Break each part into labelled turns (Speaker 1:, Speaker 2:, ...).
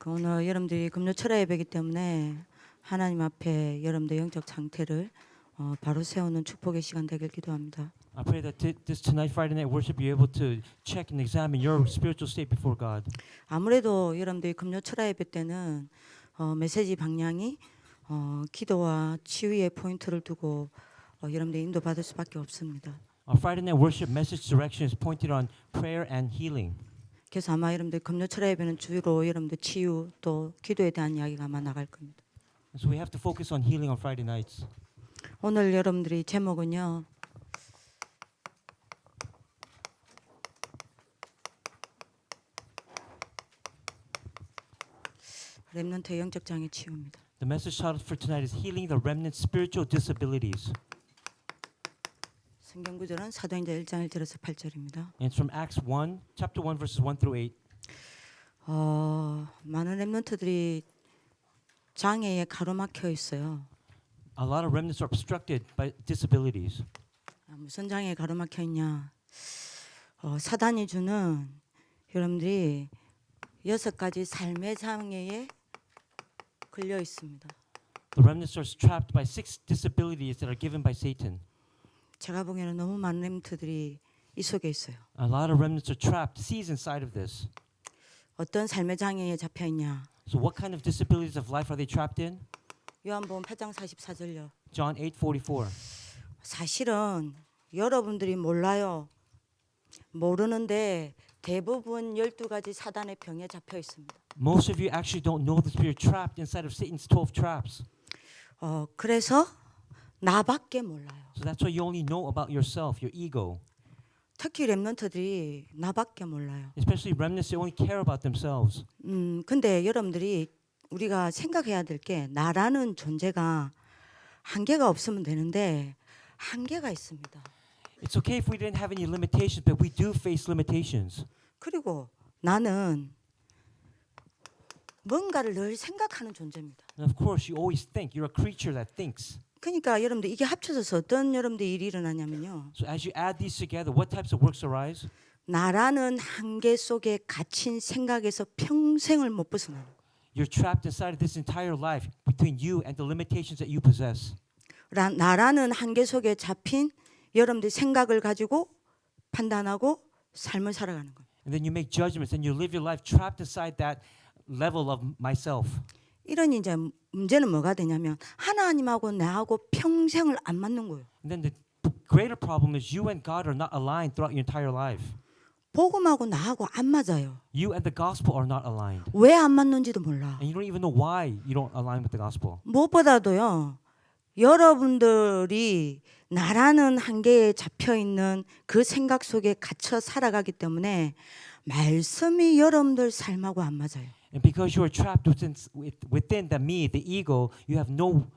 Speaker 1: 오늘 여러분들이 금요 철야 예배이기 때문에 하나님 앞에 여러분들 영적 상태를 바로 세우는 축복의 시간 되길 기도합니다.
Speaker 2: I pray that this tonight Friday night worship you're able to check and examine your spiritual state before God.
Speaker 1: 아무래도 여러분들이 금요 철야 예배 때는 메시지 방향이 기도와 치유의 포인트를 두고 여러분들 인도 받을 수밖에 없습니다.
Speaker 2: Our Friday night worship message direction is pointed on prayer and healing.
Speaker 1: 그래서 아마 여러분들 금요 철야 예배는 주로 여러분들 치유 또 기도에 대한 이야기가 아마 나갈 겁니다.
Speaker 2: So we have to focus on healing on Friday nights.
Speaker 1: 오늘 여러분들이 제목은요. 렘넌트의 영적 장애 치유입니다.
Speaker 2: The message title for tonight is healing the remnant spiritual disabilities.
Speaker 1: 성경 구절은 사도행전 1장 1절에서 8절입니다.
Speaker 2: And it's from Acts 1, chapter 1 verses 1 through 8.
Speaker 1: 많은 렘넌트들이 장애에 가로막혀 있어요.
Speaker 2: A lot of remnants are obstructed by disabilities.
Speaker 1: 무슨 장애에 가로막혀 있냐? 사단이 주는 여러분들이 6가지 삶의 장애에 걸려 있습니다.
Speaker 2: The remnants are trapped by 6 disabilities that are given by Satan.
Speaker 1: 제가 보기에는 너무 많은 렘넌트들이 이 속에 있어요.
Speaker 2: A lot of remnants are trapped, seized inside of this.
Speaker 1: 어떤 삶의 장애에 잡혀 있냐?
Speaker 2: So what kind of disabilities of life are they trapped in?
Speaker 1: 요한복음 8장 44절요.
Speaker 2: John 8:44.
Speaker 1: 사실은 여러분들이 몰라요. 모르는데 대부분 12가지 사단의 병에 잡혀 있습니다.
Speaker 2: Most of you actually don't know that you're trapped inside of Satan's 12 traps.
Speaker 1: 그래서 나밖에 몰라요.
Speaker 2: So that's why you only know about yourself, your ego.
Speaker 1: 특히 렘넌트들이 나밖에 몰라요.
Speaker 2: Especially remnants, they only care about themselves.
Speaker 1: 근데 여러분들이 우리가 생각해야 될 게 나라는 존재가 한계가 없으면 되는데 한계가 있습니다.
Speaker 2: It's okay if we didn't have any limitations, but we do face limitations.
Speaker 1: 그리고 나는 뭔가를 늘 생각하는 존재입니다.
Speaker 2: And of course, you always think. You're a creature that thinks.
Speaker 1: 그러니까 여러분들 이게 합쳐져서 어떤 여러분들 일이 일어나냐면요.
Speaker 2: So as you add these together, what types of works arise?
Speaker 1: 나라는 한계 속에 갇힌 생각에서 평생을 못 벗어나요.
Speaker 2: You're trapped inside of this entire life between you and the limitations that you possess.
Speaker 1: 나라는 한계 속에 잡힌 여러분들 생각을 가지고 판단하고 삶을 살아가는 거예요.
Speaker 2: And then you make judgments and you live your life trapped inside that level of myself.
Speaker 1: 이런 이제 문제는 뭐가 되냐면 하나님하고 나하고 평생을 안 맞는 거예요.
Speaker 2: And then the greater problem is you and God are not aligned throughout your entire life.
Speaker 1: 복음하고 나하고 안 맞아요.
Speaker 2: You and the gospel are not aligned.
Speaker 1: 왜 안 맞는지도 몰라.
Speaker 2: And you don't even know why you don't align with the gospel.
Speaker 1: 무엇보다도요. 여러분들이 나라는 한계에 잡혀 있는 그 생각 속에 갇혀 살아가기 때문에 말씀이 여러분들 삶하고 안 맞아요.
Speaker 2: And because you are trapped within the me, the ego, you have no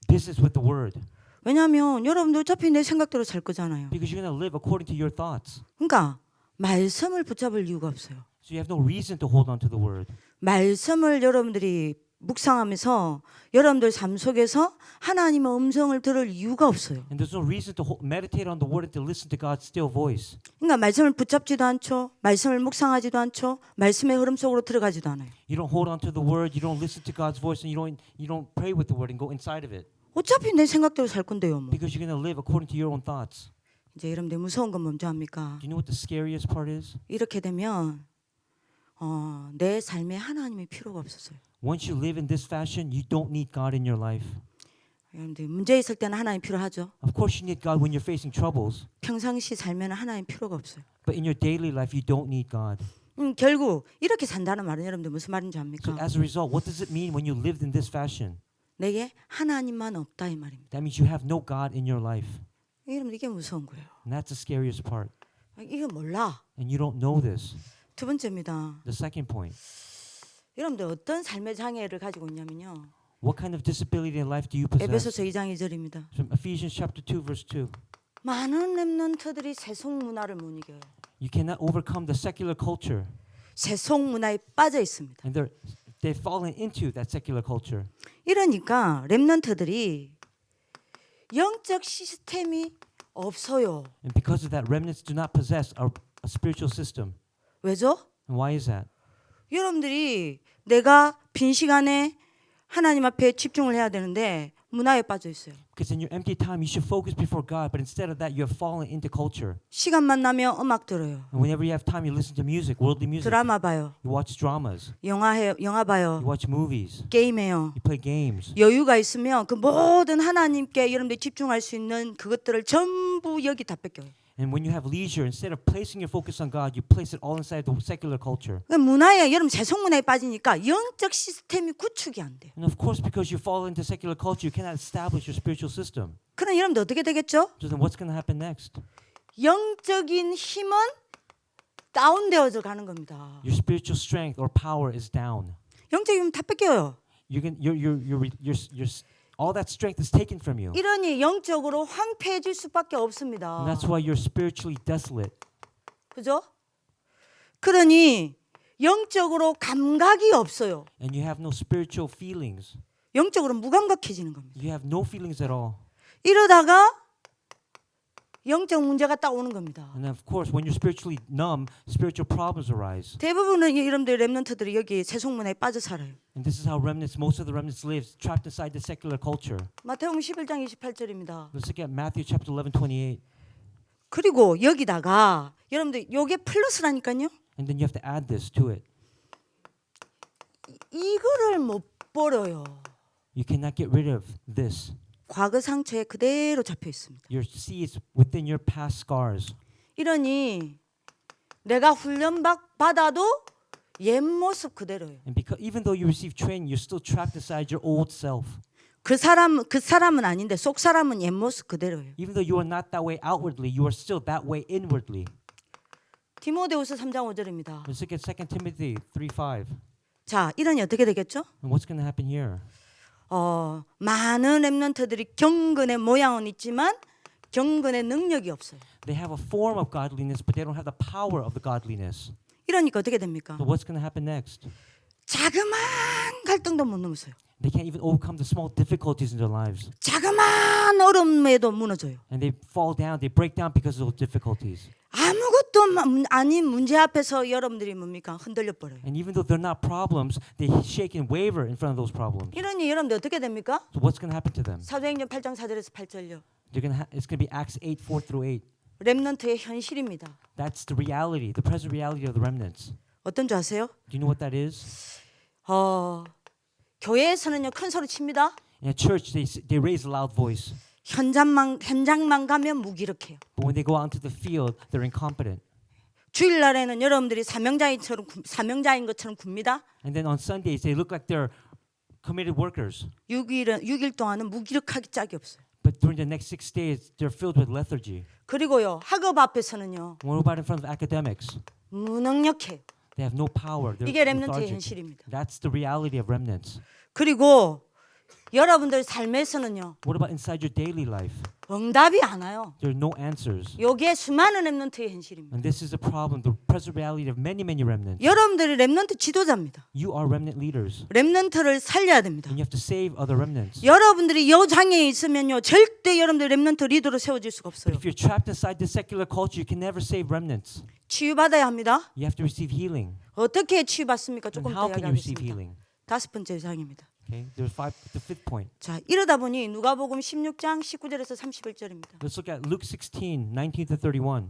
Speaker 2: business with the word.
Speaker 1: 왜냐하면 여러분들 어차피 내 생각대로 살 거잖아요.
Speaker 2: Because you're going to live according to your thoughts.
Speaker 1: 그러니까 말씀을 붙잡을 이유가 없어요.
Speaker 2: So you have no reason to hold on to the word.
Speaker 1: 말씀을 여러분들이 묵상하면서 여러분들 삶 속에서 하나님의 음성을 들을 이유가 없어요.
Speaker 2: And there's no reason to meditate on the word and to listen to God's still voice.
Speaker 1: 그러니까 말씀을 붙잡지도 않죠. 말씀을 묵상하지도 않죠. 말씀의 흐름 속으로 들어가지도 않아요.
Speaker 2: You don't hold on to the word, you don't listen to God's voice, and you don't pray with the word and go inside of it.
Speaker 1: 어차피 내 생각대로 살 건데요. 뭐.
Speaker 2: Because you're going to live according to your own thoughts.
Speaker 1: 이제 여러분들 무서운 건 뭔지 압니까?
Speaker 2: Do you know what the scariest part is?
Speaker 1: 이렇게 되면 내 삶에 하나님이 필요가 없었어요.
Speaker 2: Once you live in this fashion, you don't need God in your life.
Speaker 1: 여러분들 문제 있을 때는 하나님 필요하죠.
Speaker 2: Of course, you need God when you're facing troubles,
Speaker 1: 평상시 삶에는 하나님 필요가 없어요.
Speaker 2: but in your daily life, you don't need God.
Speaker 1: 결국 이렇게 산다는 말은 여러분들 무슨 말인지
Speaker 2: So
Speaker 1: 압니까?
Speaker 2: as a result, what does it mean when you lived in this fashion?
Speaker 1: 내게 하나님만 없다 이 말입니다.
Speaker 2: That means you have no God in your life.
Speaker 1: 여러분 이게 무서운 거예요.
Speaker 2: And that's the scariest part.
Speaker 1: 이거 몰라.
Speaker 2: And you don't know this.
Speaker 1: 두 번째입니다.
Speaker 2: The second point.
Speaker 1: 여러분들 어떤 삶의 장애를 가지고 있냐면요.
Speaker 2: What kind of disability in life do you possess?
Speaker 1: 에베소서 2장 2절입니다.
Speaker 2: From Ephesians chapter 2 verse 2.
Speaker 1: 많은 렘넌트들이 세속 문화를 못 이겨요.
Speaker 2: You cannot overcome the secular culture.
Speaker 1: 세속 문화에 빠져 있습니다.
Speaker 2: And they've fallen into that secular culture.
Speaker 1: 이러니까 렘넌트들이 영적 시스템이 없어요.
Speaker 2: And because of that, remnants do not possess a spiritual system.
Speaker 1: 왜죠?
Speaker 2: And why is that?
Speaker 1: 여러분들이 내가 빈 시간에 하나님 앞에 집중을 해야 되는데 문화에 빠져 있어요.
Speaker 2: Because in your empty time, you should focus before God, but instead of that, you have fallen into culture.
Speaker 1: 시간만 나면 음악 들어요.
Speaker 2: And whenever you have time, you listen to music, worldly music.
Speaker 1: 드라마 봐요.
Speaker 2: You watch dramas.
Speaker 1: 영화
Speaker 2: You
Speaker 1: 봐요.
Speaker 2: watch movies.
Speaker 1: 게임해요.
Speaker 2: You play games.
Speaker 1: 여유가 있으면 그 모든 하나님께 여러분들이 집중할 수 있는 그것들을 전부 여기 다 뺏겨요.
Speaker 2: And when you have leisure, instead of placing your focus on God, you place it all inside the secular culture.
Speaker 1: 그러니까 문화에 여러분 세속문화에 빠지니까 영적 시스템이 구축이 안 돼요.
Speaker 2: And of course, because you fall into secular culture, you cannot establish your spiritual system.
Speaker 1: 그럼 여러분들 어떻게 되겠죠?
Speaker 2: So then what's going to happen next?
Speaker 1: 영적인 힘은 다운되어져 가는 겁니다.
Speaker 2: Your spiritual strength or power is down.
Speaker 1: 영적인 힘 다 뺏겨요.
Speaker 2: All that strength is taken from you.
Speaker 1: 이러니 영적으로 황폐해질 수밖에 없습니다.
Speaker 2: And that's why you're spiritually desolate.
Speaker 1: 그죠? 그러니 영적으로 감각이 없어요.
Speaker 2: And you have no spiritual feelings.
Speaker 1: 영적으로 무감각해지는 겁니다.
Speaker 2: You have no feelings at all.
Speaker 1: 이러다가 영적 문제가 딱 오는 겁니다.
Speaker 2: And of course, when you're spiritually numb, spiritual problems arise.
Speaker 1: 대부분은 여러분들 렘넌트들이 여기 세속문화에 빠져 살아요.
Speaker 2: And this is how most of the remnants live, trapped inside the secular culture.
Speaker 1: 마태복음 11장 28절입니다.
Speaker 2: Let's look at Matthew chapter 11:28.
Speaker 1: 그리고 여기다가 여러분들 요게 플러스라니까요.
Speaker 2: And then you have to add this to it.
Speaker 1: 이거를 못 버려요.
Speaker 2: You cannot get rid of this.
Speaker 1: 과거 상처에 그대로 잡혀 있습니다.
Speaker 2: Your seeds within your past scars.
Speaker 1: 이러니 내가 훈련 받아도 옛 모습 그대로예요.
Speaker 2: And because even though you receive training, you're still trapped inside your old self.
Speaker 1: 그 사람은 아닌데 속 사람은 옛 모습 그대로예요.
Speaker 2: Even though you are not that way outwardly, you are still that way inwardly.
Speaker 1: 디모데후서 3장 5절입니다.
Speaker 2: Let's look at 2 Timothy 3:5.
Speaker 1: 자, 이러니 어떻게 되겠죠?
Speaker 2: And what's going to happen here?
Speaker 1: 많은 렘넌트들이 경건의 모양은 있지만 경건의 능력이 없어요.
Speaker 2: They have a form of godliness, but they don't have the power of the godliness.
Speaker 1: 이러니까 어떻게 됩니까?
Speaker 2: So what's going to happen next?
Speaker 1: 자그마한 갈등도 못 넘어서요.
Speaker 2: They can't even overcome the small difficulties in their lives.
Speaker 1: 자그마한 어려움에도 무너져요.
Speaker 2: And they fall down, they break down because of those difficulties.
Speaker 1: 아무것도 아닌 문제 앞에서 여러분들이 뭡니까? 흔들려 버려요.
Speaker 2: And even though they're not problems, they shake and waver in front of those problems.
Speaker 1: 이러니 여러분들 어떻게 됩니까?
Speaker 2: So what's going to happen to them?
Speaker 1: 사도행전 8장 4절에서 8절요.
Speaker 2: It's going to be Acts 8:4-8.
Speaker 1: 렘넌트의 현실입니다.
Speaker 2: That's the reality, the present reality of the remnants.
Speaker 1: 어떤 줄 아세요?
Speaker 2: Do you know what that is?
Speaker 1: 교회에서는요 큰 소리 칩니다.
Speaker 2: In a church, they raise a loud voice.
Speaker 1: 현장만 가면 무기력해요.
Speaker 2: But when they go out into the field, they're incompetent.
Speaker 1: 주일날에는 여러분들이 사명자인 것처럼 굽니다.
Speaker 2: And then on Sundays, they look like they're committed workers.
Speaker 1: 6일 동안은 무기력하기 짝이 없어요.
Speaker 2: But during the next 6 days, they're filled with lethargy.
Speaker 1: 그리고요 학업 앞에서는요
Speaker 2: What about in front of academics?
Speaker 1: 무능력해요.
Speaker 2: They have no power. They're
Speaker 1: 이게 렘넌트의
Speaker 2: lethargic.
Speaker 1: 현실입니다.
Speaker 2: That's the reality of remnants.
Speaker 1: 그리고 여러분들 삶에서는요
Speaker 2: What about inside your daily life?
Speaker 1: 응답이 안 와요.
Speaker 2: There are no answers.
Speaker 1: 이게 수많은 렘넌트의 현실입니다.
Speaker 2: And this is the problem, the present reality of many remnants.
Speaker 1: 여러분들이 렘넌트 지도자입니다.
Speaker 2: You are remnant leaders.
Speaker 1: 렘넌트를 살려야 됩니다.
Speaker 2: And you have to save other remnants.
Speaker 1: 여러분들이 이 장애에 있으면요 절대 여러분들 렘넌트 리더로 세워질 수가 없어요.
Speaker 2: If you're trapped inside the secular culture, you can never save remnants.
Speaker 1: 치유받아야 합니다.
Speaker 2: You have to receive healing.
Speaker 1: 어떻게 치유받습니까?
Speaker 2: And
Speaker 1: 조금
Speaker 2: how
Speaker 1: 더
Speaker 2: can you receive
Speaker 1: 이야기하겠습니다.
Speaker 2: healing?
Speaker 1: 5번째 장입니다.
Speaker 2: Okay, there's the fifth point.
Speaker 1: 자, 이러다 보니 누가복음 16장 19절에서 31절입니다.
Speaker 2: Let's look at Luke 16, 19-31.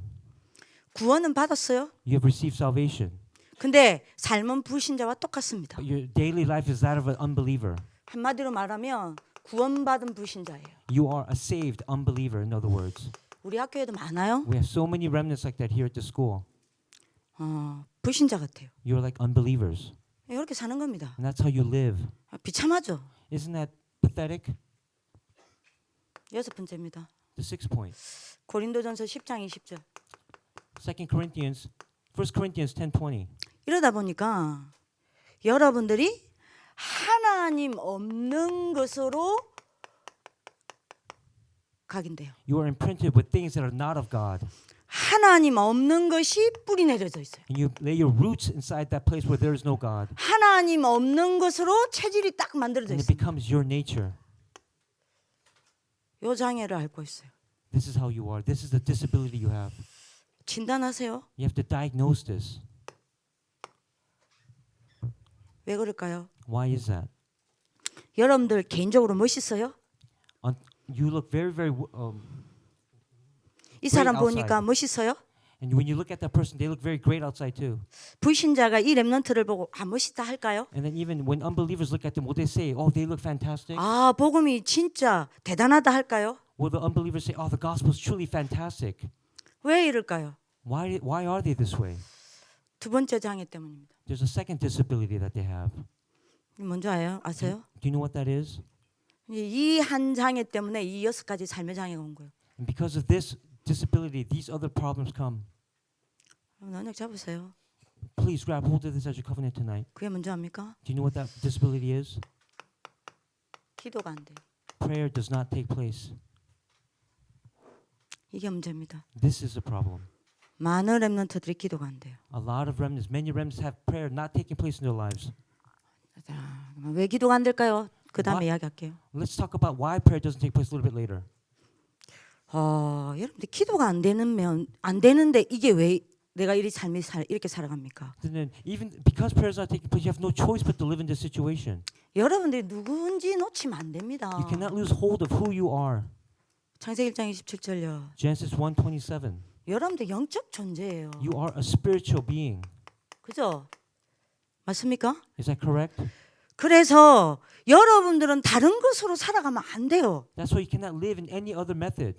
Speaker 1: 구원은 받았어요.
Speaker 2: You have received salvation.
Speaker 1: 근데 삶은 불신자와 똑같습니다.
Speaker 2: But your daily life is that of an unbeliever.
Speaker 1: 한마디로 말하면 구원받은 불신자예요.
Speaker 2: You are a saved unbeliever, in other words.
Speaker 1: 우리 학교에도 많아요.
Speaker 2: We have so many remnants like that here at the school.
Speaker 1: 불신자 같아요.
Speaker 2: You're like unbelievers.
Speaker 1: 이렇게 사는 겁니다.
Speaker 2: And that's how you live.
Speaker 1: 비참하죠.
Speaker 2: Isn't that pathetic?
Speaker 1: 6번째입니다.
Speaker 2: The sixth point.
Speaker 1: 고린도전서 10장 20절.
Speaker 2: 1 Corinthians 10:20.
Speaker 1: 이러다 보니까 여러분들이 하나님 없는 것으로 각인돼요.
Speaker 2: You are imprinted with things that are not of God.
Speaker 1: 하나님 없는 것이 뿌리 내려져 있어요.
Speaker 2: And you lay your roots inside that place where there is no God.
Speaker 1: 하나님 없는 것으로 체질이 딱 만들어져
Speaker 2: And it
Speaker 1: 있어요.
Speaker 2: becomes your nature.
Speaker 1: 요 장애를 앓고 있어요.
Speaker 2: This is how you are. This is the disability you have.
Speaker 1: 진단하세요.
Speaker 2: You have to diagnose this.
Speaker 1: 왜 그럴까요?
Speaker 2: Why is that?
Speaker 1: 여러분들 개인적으로 멋있어요?
Speaker 2: You look very, very.
Speaker 1: 이 사람
Speaker 2: outside.
Speaker 1: 보니까 멋있어요?
Speaker 2: And when you look at that person, they look very great outside too.
Speaker 1: 불신자가 이 렘넌트를 보고 아 멋있다 할까요?
Speaker 2: And then even when unbelievers look at them, will they say, "Oh, they look fantastic"?
Speaker 1: 아 복음이 진짜 대단하다 할까요?
Speaker 2: Will the unbelievers say, "Oh, the gospel is truly fantastic"?
Speaker 1: 왜 이럴까요?
Speaker 2: Why are they this way?
Speaker 1: 두 번째 장애 때문입니다.
Speaker 2: There's a second disability that they have.
Speaker 1: 뭔지 아세요?
Speaker 2: Do you know what that is?
Speaker 1: 이 한 장애 때문에 이 6가지 삶의 장애가 온 거예요.
Speaker 2: And because of this disability, these other problems come.
Speaker 1: 언약 잡으세요.
Speaker 2: Please grab hold of this as your covenant tonight.
Speaker 1: 그게 뭔지 압니까?
Speaker 2: Do you know what that disability is?
Speaker 1: 기도가 안 돼요.
Speaker 2: Prayer does not take place.
Speaker 1: 이게 문제입니다.
Speaker 2: This is a problem.
Speaker 1: 많은 렘넌트들이 기도가 안 돼요.
Speaker 2: A lot of remnants, many remnants have prayer not taking place in their lives.
Speaker 1: 자, 그러면 왜 기도가 안 될까요? 그 다음에 이야기할게요.
Speaker 2: Let's talk about why prayer doesn't take place a little bit later.
Speaker 1: 여러분들 기도가 안 되는데 이게 왜 내가 이렇게 살아갑니까?
Speaker 2: Then even because prayer is not taking place, you have no choice but to live in this situation.
Speaker 1: 여러분들이 누군지 놓치면 안 됩니다.
Speaker 2: You cannot lose hold of who you are.
Speaker 1: 창세기 1장 27절요.
Speaker 2: Genesis 1:27.
Speaker 1: 여러분들 영적 존재예요.
Speaker 2: You are a spiritual being.
Speaker 1: 그죠? 맞습니까?
Speaker 2: Is that correct?
Speaker 1: 그래서 여러분들은 다른 것으로 살아가면 안 돼요.
Speaker 2: That's why you cannot live in any other method.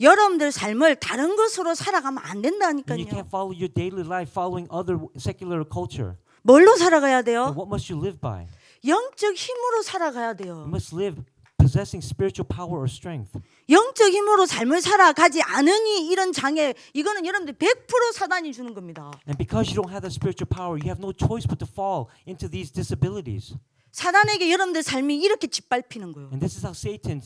Speaker 1: 여러분들 삶을 다른 것으로 살아가면 안
Speaker 2: And you
Speaker 1: 된다니까요.
Speaker 2: can't follow your daily life following other secular culture.
Speaker 1: 뭘로 살아가야
Speaker 2: And
Speaker 1: 돼요?
Speaker 2: what must you live by?
Speaker 1: 영적 힘으로 살아가야
Speaker 2: You
Speaker 1: 돼요.
Speaker 2: must live possessing spiritual power or strength.
Speaker 1: 영적 힘으로 삶을 살아가지 않으니 이런 장애, 이거는 여러분들 100% 사단이 주는 겁니다.
Speaker 2: And because you don't have that spiritual power, you have no choice but to fall into these disabilities.
Speaker 1: 사단에게 여러분들 삶이 이렇게 짓밟히는 거예요.
Speaker 2: And this is how Satan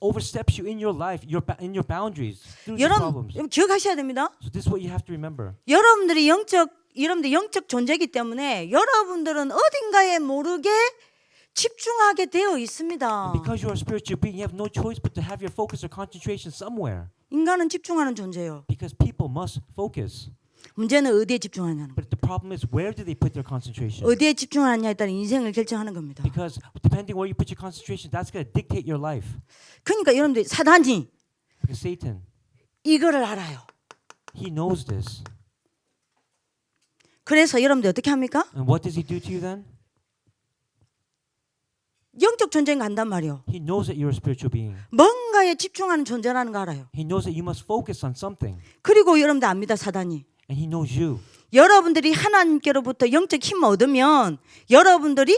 Speaker 2: oversteps you in your life, in your boundaries through these problems.
Speaker 1: 여러분 기억하셔야 됩니다.
Speaker 2: So this is what you have to remember.
Speaker 1: 여러분들 영적 존재이기 때문에 여러분들은 어딘가에 모르게 집중하게 되어 있습니다.
Speaker 2: And because you are a spiritual being, you have no choice but to have your focus or concentration somewhere.
Speaker 1: 인간은 집중하는 존재예요.
Speaker 2: Because people must focus.
Speaker 1: 문제는 어디에 집중하냐는 거예요.
Speaker 2: But the problem is, where do they put their concentration?
Speaker 1: 어디에 집중하느냐에 따라 인생을 결정하는 겁니다.
Speaker 2: Because depending where you put your concentration, that's going to dictate your life.
Speaker 1: 그러니까 여러분들 사단이
Speaker 2: Because Satan,
Speaker 1: 이거를 알아요.
Speaker 2: he knows this.
Speaker 1: 그래서 여러분들 어떻게 합니까?
Speaker 2: And what does he do to you then?
Speaker 1: 영적 존재인 간단 말이요.
Speaker 2: He knows that you're a spiritual being.
Speaker 1: 뭔가에 집중하는 존재라는 거 알아요.
Speaker 2: He knows that you must focus on something.
Speaker 1: 그리고 여러분들 압니다, 사단이.
Speaker 2: And he knows you.
Speaker 1: 여러분들이 하나님께로부터 영적 힘을 얻으면 여러분들이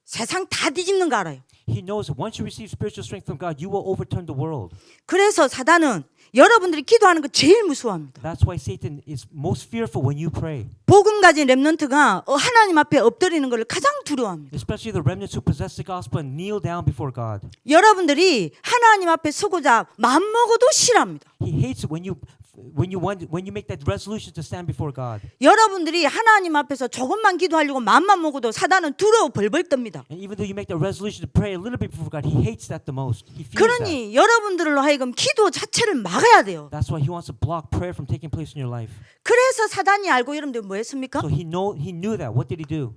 Speaker 1: 세상 다 뒤집는 거 알아요.
Speaker 2: He knows that once you receive spiritual strength from God, you will overturn the world.
Speaker 1: 그래서 사단은 여러분들이 기도하는 거 제일 무서워합니다.
Speaker 2: That's why Satan is most fearful when you pray.
Speaker 1: 복음 가진 렘넌트가 하나님 앞에 엎드리는 걸 가장 두려워합니다.
Speaker 2: Especially the remnants who possess the gospel and kneel down before God.
Speaker 1: 여러분들이 하나님 앞에 서고자 마음먹어도 싫어합니다.
Speaker 2: He hates it when you make that resolution to stand before God.
Speaker 1: 여러분들이 하나님 앞에서 조금만 기도하려고 마음만 먹어도 사단은 두려워 벌벌 떱니다.
Speaker 2: And even though you make that resolution to pray a little bit before God, he hates that the most. He fears that.
Speaker 1: 그러니 여러분들로 하여금 기도 자체를 막아야 돼요.
Speaker 2: That's why he wants to block prayer from taking place in your life.
Speaker 1: 그래서 사단이 알고 여러분들 뭐 했습니까?
Speaker 2: So he knew that. What did he do?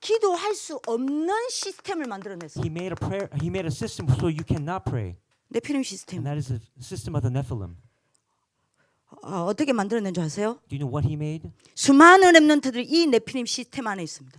Speaker 1: 기도할 수 없는 시스템을 만들어냈어요.
Speaker 2: He made a system so you cannot pray.
Speaker 1: 네피림 시스템.
Speaker 2: And that is the system of the Nephilim.
Speaker 1: 어떻게 만들어낸 줄 아세요?
Speaker 2: Do you know what he made?
Speaker 1: 수많은 렘넌트들이 이 네피림 시스템 안에 있습니다.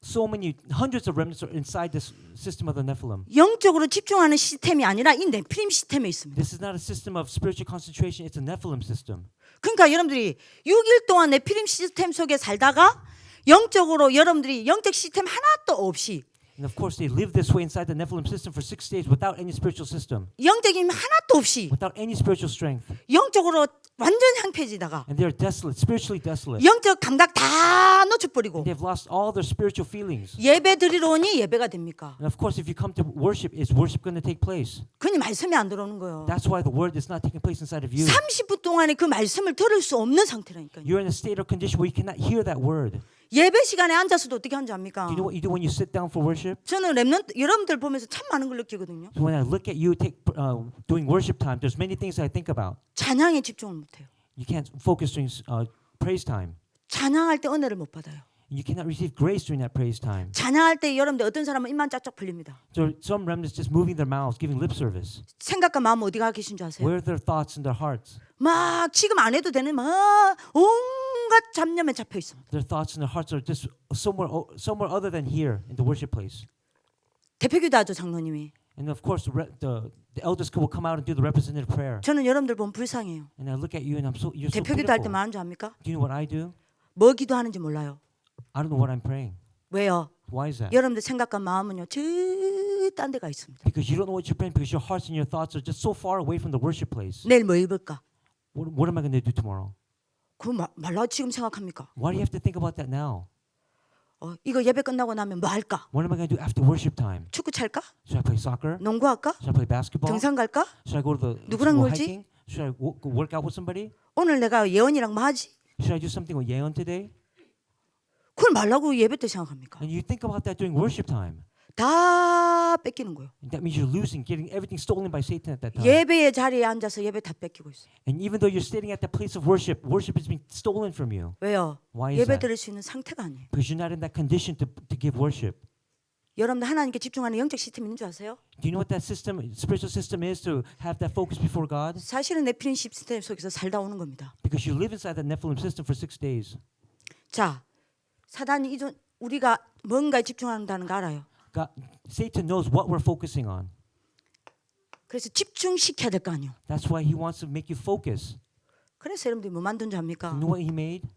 Speaker 2: So many, hundreds of remnants are inside this system of the Nephilim.
Speaker 1: 영적으로 집중하는 시스템이 아니라 이 네피림 시스템에 있습니다.
Speaker 2: This is not a system of spiritual concentration, it's a Nephilim system.
Speaker 1: 그러니까 여러분들이 6일 동안 네피림 시스템 속에 살다가 영적으로 여러분들이 영적 시스템 하나도 없이
Speaker 2: And of course, they live this way inside the Nephilim system for 6 days without any spiritual system,
Speaker 1: 영적인 힘 하나도 없이
Speaker 2: without any spiritual strength.
Speaker 1: 영적으로 완전 황폐해지다가
Speaker 2: And they're desolate, spiritually desolate.
Speaker 1: 영적 감각 다 놓쳐버리고
Speaker 2: They've lost all their spiritual feelings.
Speaker 1: 예배 드리러 오니 예배가 됩니까?
Speaker 2: And of course, if you come to worship, is worship going to take place?
Speaker 1: 그니 말씀이 안 들어오는 거예요.
Speaker 2: That's why the word is not taking place inside of you.
Speaker 1: 30분 동안에 그 말씀을 들을 수 없는 상태라니까요.
Speaker 2: You're in a state or condition where you cannot hear that word.
Speaker 1: 예배 시간에 앉아서도 어떻게 하는지 압니까?
Speaker 2: Do you know what you do when you sit down for worship?
Speaker 1: 저는 렘넌트 여러분들 보면서 참 많은 걸 느끼거든요.
Speaker 2: So when I look at you doing worship time, there's many things I think about.
Speaker 1: 찬양에 집중을 못해요.
Speaker 2: You can't focus during praise time.
Speaker 1: 찬양할 때 은혜를 못 받아요.
Speaker 2: You cannot receive grace during that praise time.
Speaker 1: 찬양할 때 여러분들 어떤 사람은 입만 짝짝 벌립니다.
Speaker 2: So some remnants just moving their mouths, giving lip service.
Speaker 1: 생각과 마음 어디가 계신 줄 아세요?
Speaker 2: Where are their thoughts and their hearts?
Speaker 1: 막 지금 안 해도 되는 막 온갖 잡념에 잡혀 있습니다.
Speaker 2: Their thoughts and their hearts are just somewhere other than here in the worship place.
Speaker 1: 대표기도하죠 장로님이.
Speaker 2: And of course, the elders will come out and do the representative prayer.
Speaker 1: 저는 여러분들 보면 불쌍해요.
Speaker 2: And I look at you and you're so
Speaker 1: 대표기도할 때
Speaker 2: pitiful.
Speaker 1: 뭐 하는 줄 압니까?
Speaker 2: Do you know what I do?
Speaker 1: 뭐 기도하는지 몰라요.
Speaker 2: I don't know what I'm praying.
Speaker 1: 왜요?
Speaker 2: Why is that?
Speaker 1: 여러분들 생각과 마음은요 저 딴 데가 있습니다.
Speaker 2: Because you don't know what you're praying because your hearts and your thoughts are just so far away from the worship place.
Speaker 1: 내일 뭐 입을까?
Speaker 2: What am I going to do tomorrow?
Speaker 1: 그거 말라 지금 생각합니까?
Speaker 2: Why do you have to think about that now?
Speaker 1: 이거 예배 끝나고 나면 뭐 할까?
Speaker 2: What am I going to do after worship time?
Speaker 1: 축구 찰까?
Speaker 2: Should I play soccer?
Speaker 1: 농구할까?
Speaker 2: Should I play basketball?
Speaker 1: 등산 갈까?
Speaker 2: Should I go to the
Speaker 1: 누구랑
Speaker 2: go
Speaker 1: 놀지?
Speaker 2: hiking? Should I go work out with somebody?
Speaker 1: 오늘 내가 예언이랑 뭐 하지?
Speaker 2: Should I do something with Yeon today?
Speaker 1: 그걸 말라고 예배 때 생각합니까?
Speaker 2: And you think about that during worship time.
Speaker 1: 다 뺏기는 거예요.
Speaker 2: And that means you're losing, getting everything stolen by Satan at that time.
Speaker 1: 예배의 자리에 앉아서 예배 다 뺏기고 있어요.
Speaker 2: And even though you're sitting at that place of worship, worship is being stolen from you.
Speaker 1: 왜요?
Speaker 2: Why is
Speaker 1: 예배
Speaker 2: that?
Speaker 1: 드릴 수 있는 상태가 아니에요.
Speaker 2: Because you're not in that condition to give worship.
Speaker 1: 여러분들 하나님께 집중하는 영적 시스템 있는 줄 아세요?
Speaker 2: Do you know what that system, spiritual system is to have that focus before God?
Speaker 1: 사실은 네필림 시스템 속에서 살다 오는 겁니다.
Speaker 2: Because you live inside that Nephilim system for 6 days.
Speaker 1: 자, 사단이 우리가 뭔가에 집중한다는 거 알아요.
Speaker 2: God, Satan knows what we're focusing on.
Speaker 1: 그래서 집중시켜야 될 거 아니에요.
Speaker 2: That's why he wants to make you focus.
Speaker 1: 그래서 여러분들이 뭐 만든 줄
Speaker 2: You
Speaker 1: 압니까?
Speaker 2: know what he made?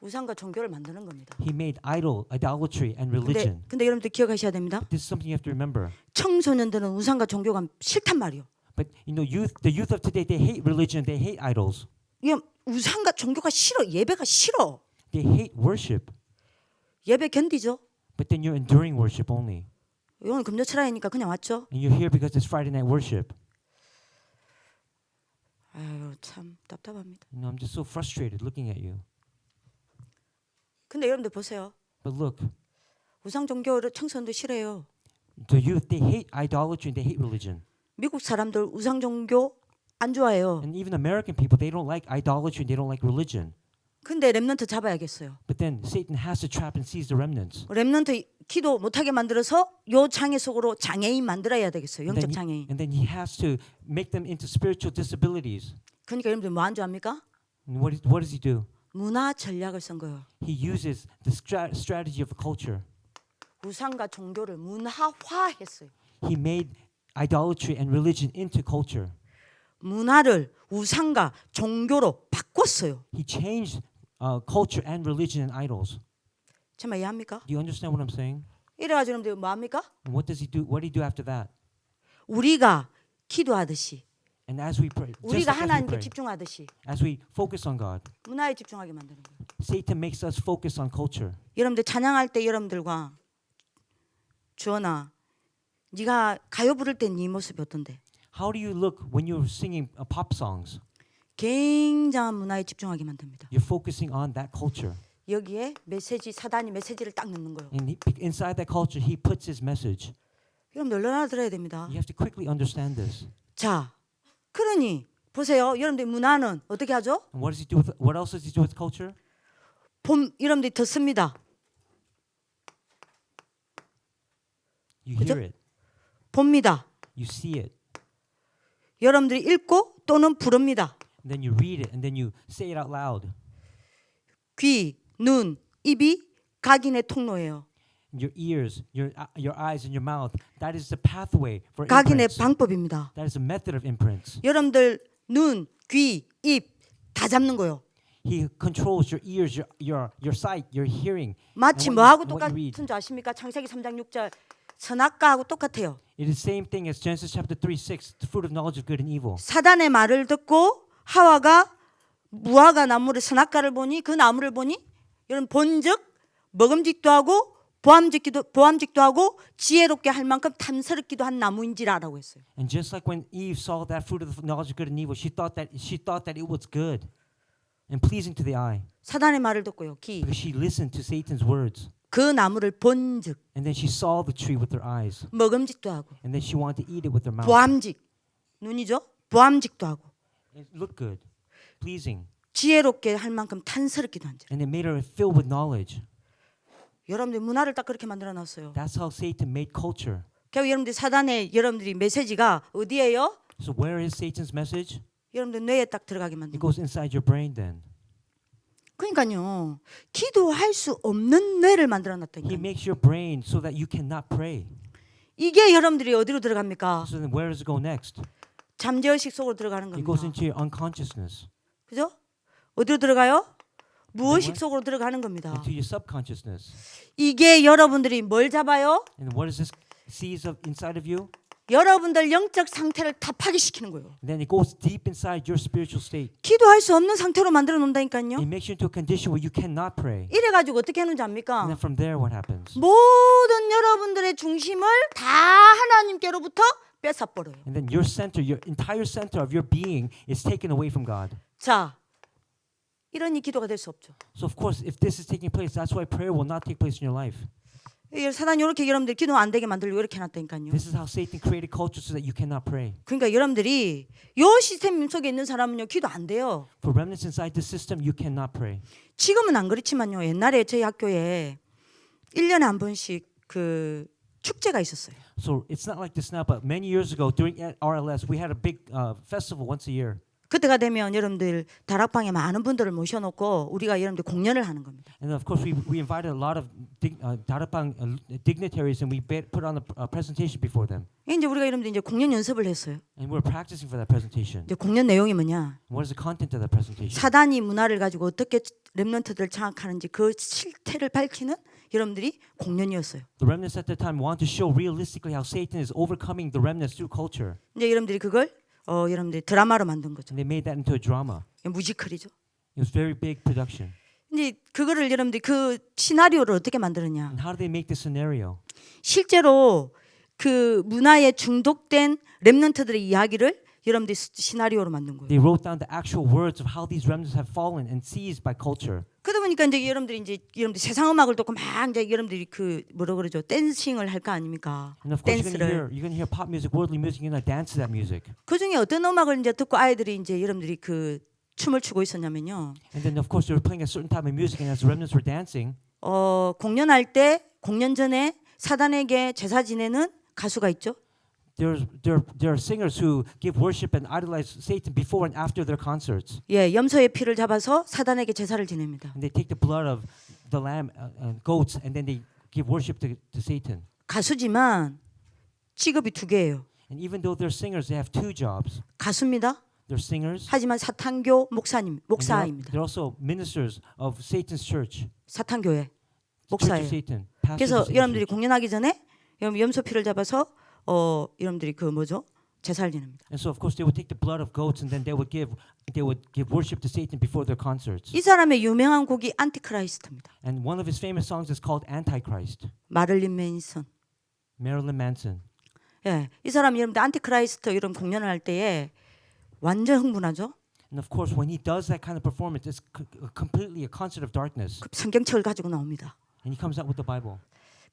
Speaker 1: 우상과 종교를 만드는 겁니다.
Speaker 2: He made idolatry and religion.
Speaker 1: 근데 여러분들 기억하셔야 됩니다.
Speaker 2: This is something you have to remember.
Speaker 1: 청소년들은 우상과 종교가 싫단 말이에요.
Speaker 2: But you know, the youth of today, they hate religion, they hate idols.
Speaker 1: 이게 우상과 종교가 싫어. 예배가 싫어.
Speaker 2: They hate worship.
Speaker 1: 예배 견디죠?
Speaker 2: But then you're enduring worship only.
Speaker 1: 오늘 금요철야니까 그냥 왔죠?
Speaker 2: And you're here because it's Friday night worship.
Speaker 1: 아유 참 답답합니다.
Speaker 2: You know, I'm just so frustrated looking at you.
Speaker 1: 근데 여러분들 보세요.
Speaker 2: But look,
Speaker 1: 우상 종교를 청소년도 싫어해요.
Speaker 2: the youth, they hate idolatry and they hate religion.
Speaker 1: 미국 사람들 우상 종교 안 좋아해요.
Speaker 2: And even American people, they don't like idolatry and they don't like religion.
Speaker 1: 근데 렘넌트 잡아야겠어요.
Speaker 2: But then Satan has to trap and seize the remnants.
Speaker 1: 렘넌트 기도 못하게 만들어서 요 장애 속으로 장애인 만들어야 되겠어요. 영적 장애인.
Speaker 2: And then he has to make them into spiritual disabilities.
Speaker 1: 그러니까 여러분들 뭐 한 줄 압니까?
Speaker 2: And what does he do?
Speaker 1: 문화 전략을 쓴 거예요.
Speaker 2: He uses the strategy of a culture.
Speaker 1: 우상과 종교를 문화화했어요.
Speaker 2: He made idolatry and religion into culture.
Speaker 1: 문화를 우상과 종교로 바꿨어요.
Speaker 2: He changed culture and religion and idols.
Speaker 1: 정말 이해합니까?
Speaker 2: Do you understand what I'm saying?
Speaker 1: 이래가지고 여러분들 뭐 합니까?
Speaker 2: And what does he do? What did he do after that?
Speaker 1: 우리가 기도하듯이
Speaker 2: And as we pray, just
Speaker 1: 우리가
Speaker 2: like as we
Speaker 1: 하나님께
Speaker 2: pray,
Speaker 1: 집중하듯이
Speaker 2: as we focus on God,
Speaker 1: 문화에 집중하게 만드는 거예요.
Speaker 2: Satan makes us focus on culture.
Speaker 1: 여러분들 찬양할 때 여러분들과 주원아 네가 가요 부를 때 네 모습이 어떤데?
Speaker 2: How do you look when you're singing pop songs?
Speaker 1: 굉장한 문화에 집중하게 만듭니다.
Speaker 2: You're focusing on that culture.
Speaker 1: 여기에 메시지 사단이 메시지를 딱 넣는 거예요.
Speaker 2: And inside that culture, he puts his message.
Speaker 1: 여러분들 얼마나 들어야 됩니다.
Speaker 2: You have to quickly understand this.
Speaker 1: 자, 그러니 보세요. 여러분들 문화는 어떻게 하죠?
Speaker 2: And what does he do with? What else does he do with culture?
Speaker 1: 여러분들이 듣습니다.
Speaker 2: You
Speaker 1: 그죠?
Speaker 2: hear it,
Speaker 1: 봅니다.
Speaker 2: you see it,
Speaker 1: 여러분들이 읽고 또는 부릅니다.
Speaker 2: and then you read it, and then you say it out loud.
Speaker 1: 귀, 눈, 입이 각인의 통로예요.
Speaker 2: Your ears, your eyes, and your mouth. That is the pathway for
Speaker 1: 각인의
Speaker 2: imprints.
Speaker 1: 방법입니다.
Speaker 2: That is a method of imprints.
Speaker 1: 여러분들 눈, 귀, 입 다 잡는 거예요.
Speaker 2: He controls your ears, your sight, your hearing.
Speaker 1: 마치
Speaker 2: and
Speaker 1: 뭐하고
Speaker 2: what you read.
Speaker 1: 똑같은 줄 아십니까? 창세기 3장 6절 선악과하고 똑같아요.
Speaker 2: It is the same thing as Genesis chapter 3:6, the fruit of knowledge of good and evil.
Speaker 1: 사단의 말을 듣고 하와가 무화과 나무를 선악과를 보니 그 나무를 보니 여러분 본즉 먹음직도 하고 보암직도 하고 지혜롭게 할 만큼 탐스럽기도 한 나무인지라라고 했어요.
Speaker 2: And just like when Eve saw that fruit of the knowledge of good and evil, she thought that it was good and pleasing to the eye
Speaker 1: 사단의 말을 듣고요. 귀.
Speaker 2: because she listened to Satan's words.
Speaker 1: 그 나무를 본즉
Speaker 2: And then she saw the tree with her eyes.
Speaker 1: 먹음직도 하고
Speaker 2: And then she wanted to eat it with her mouth.
Speaker 1: 보암직 눈이죠. 보암직도 하고
Speaker 2: It looked good, pleasing.
Speaker 1: 지혜롭게 할 만큼 탄스럽기도 한지.
Speaker 2: And it made her filled with knowledge.
Speaker 1: 여러분들 문화를 딱 그렇게 만들어 놨어요.
Speaker 2: That's how Satan made culture.
Speaker 1: 결국 여러분들 사단의 여러분들이 메시지가 어디예요?
Speaker 2: So where is Satan's message?
Speaker 1: 여러분들 뇌에 딱 들어가게
Speaker 2: It
Speaker 1: 만든 거예요.
Speaker 2: goes inside your brain then.
Speaker 1: 그러니까요. 기도할 수 없는 뇌를 만들어
Speaker 2: He
Speaker 1: 놨다니까요.
Speaker 2: makes your brain so that you cannot pray.
Speaker 1: 이게 여러분들이 어디로 들어갑니까?
Speaker 2: So then where does it go next?
Speaker 1: 잠재의식 속으로 들어가는
Speaker 2: It goes
Speaker 1: 겁니다.
Speaker 2: into your unconsciousness,
Speaker 1: 그죠? 어디로 들어가요? 무의식
Speaker 2: 뭐요?
Speaker 1: 속으로 들어가는 겁니다.
Speaker 2: into your subconsciousness.
Speaker 1: 이게 여러분들이 뭘 잡아요?
Speaker 2: And what is this sees of inside of you?
Speaker 1: 여러분들 영적 상태를 다 파괴시키는 거예요.
Speaker 2: And then it goes deep inside your spiritual state.
Speaker 1: 기도할 수 없는 상태로 만들어 놓는다니까요.
Speaker 2: It makes you into a condition where you cannot pray.
Speaker 1: 이래가지고 어떻게 하는지
Speaker 2: And
Speaker 1: 압니까?
Speaker 2: then from there, what happens?
Speaker 1: 모든 여러분들의 중심을 다 하나님께로부터 뺏어버려요.
Speaker 2: And then your center, your entire center of your being is taken away from God.
Speaker 1: 자, 이러니 기도가 될 수 없죠.
Speaker 2: So of course, if this is taking place, that's why prayer will not take place in your life.
Speaker 1: 사단이 이렇게 여러분들 기도 안 되게 만들려고 이렇게 해놨다니까요.
Speaker 2: This is how Satan created culture so that you cannot pray.
Speaker 1: 그러니까 여러분들이 요 시스템 속에 있는 사람은요 기도 안 돼요.
Speaker 2: For remnants inside the system, you cannot pray.
Speaker 1: 지금은 안 그렇지만요. 옛날에 저희 학교에 1년에 한 번씩 그 축제가 있었어요.
Speaker 2: So it's not like this now, but many years ago during RLS, we had a big festival once a year.
Speaker 1: 그때가 되면 여러분들 다락방에 많은 분들을 모셔놓고 우리가 여러분들 공연을 하는 겁니다.
Speaker 2: And of course, we invited a lot of Darapang dignitaries, and we put on a presentation before them.
Speaker 1: 이제 우리가 여러분들 이제 공연 연습을 했어요.
Speaker 2: And we're practicing for that presentation.
Speaker 1: 이제 공연 내용이 뭐냐?
Speaker 2: What is the content of that presentation?
Speaker 1: 사단이 문화를 가지고 어떻게 렘넌트들을 장악하는지 그 실태를 밝히는 여러분들이 공연이었어요.
Speaker 2: The remnants at that time want to show realistically how Satan is overcoming the remnants through culture.
Speaker 1: 이제 여러분들이 그걸 여러분들이 드라마로 만든 거죠.
Speaker 2: And they made that into a drama.
Speaker 1: 뮤지컬이죠.
Speaker 2: It was very big production.
Speaker 1: 이제 그거를 여러분들이 그 시나리오를 어떻게 만드느냐?
Speaker 2: And how did they make this scenario?
Speaker 1: 실제로 그 문화에 중독된 렘넌트들의 이야기를 여러분들이 시나리오로 만든 거예요.
Speaker 2: They wrote down the actual words of how these remnants have fallen and seized by culture.
Speaker 1: 그러다 보니까 이제 여러분들이 세상 음악을 듣고 막 이제 여러분들이 그 뭐라 그러죠? 댄싱을 할 거 아닙니까?
Speaker 2: And of course,
Speaker 1: 댄스를.
Speaker 2: you're gonna hear pop music, worldly music, you're gonna dance to that music.
Speaker 1: 그 중에 어떤 음악을 이제 듣고 아이들이 이제 여러분들이 그 춤을 추고 있었냐면요.
Speaker 2: And then of course they were playing a certain type of music, and as the remnants were dancing,
Speaker 1: 공연할 때 공연 전에 사단에게 제사 지내는 가수가 있죠.
Speaker 2: there are singers who give worship and idolize Satan before and after their concerts.
Speaker 1: 예, 염소의 피를 잡아서 사단에게 제사를 지냅니다.
Speaker 2: And they take the blood of the lamb and goats, and then they give worship to Satan.
Speaker 1: 가수지만 직업이 두 개예요.
Speaker 2: And even though they're singers, they have two jobs.
Speaker 1: 가수입니다.
Speaker 2: They're singers.
Speaker 1: 하지만 사탄교
Speaker 2: And
Speaker 1: 목사입니다.
Speaker 2: they're also ministers of Satan's church.
Speaker 1: 사탄교회
Speaker 2: Church of
Speaker 1: 목사예요.
Speaker 2: Satan. Pastors
Speaker 1: 그래서
Speaker 2: of Satan's
Speaker 1: 여러분들이
Speaker 2: church.
Speaker 1: 공연하기 전에 염소 피를 잡아서 여러분들이 그 뭐죠? 제사를 지냅니다.
Speaker 2: And so of course they would take the blood of goats, and then they would give worship to Satan before their concerts.
Speaker 1: 이 사람의 유명한 곡이 안티크라이스트입니다.
Speaker 2: And one of his famous songs is called Antichrist.
Speaker 1: 마를린 맨슨.
Speaker 2: Marilyn Manson.
Speaker 1: 예, 이 사람이 여러분들 안티크라이스트 이런 공연을 할 때에 완전 흥분하죠.
Speaker 2: And of course, when he does that kind of performance, it's completely a concert of darkness.
Speaker 1: 그 성경책을 가지고 나옵니다.
Speaker 2: And he comes out with the Bible.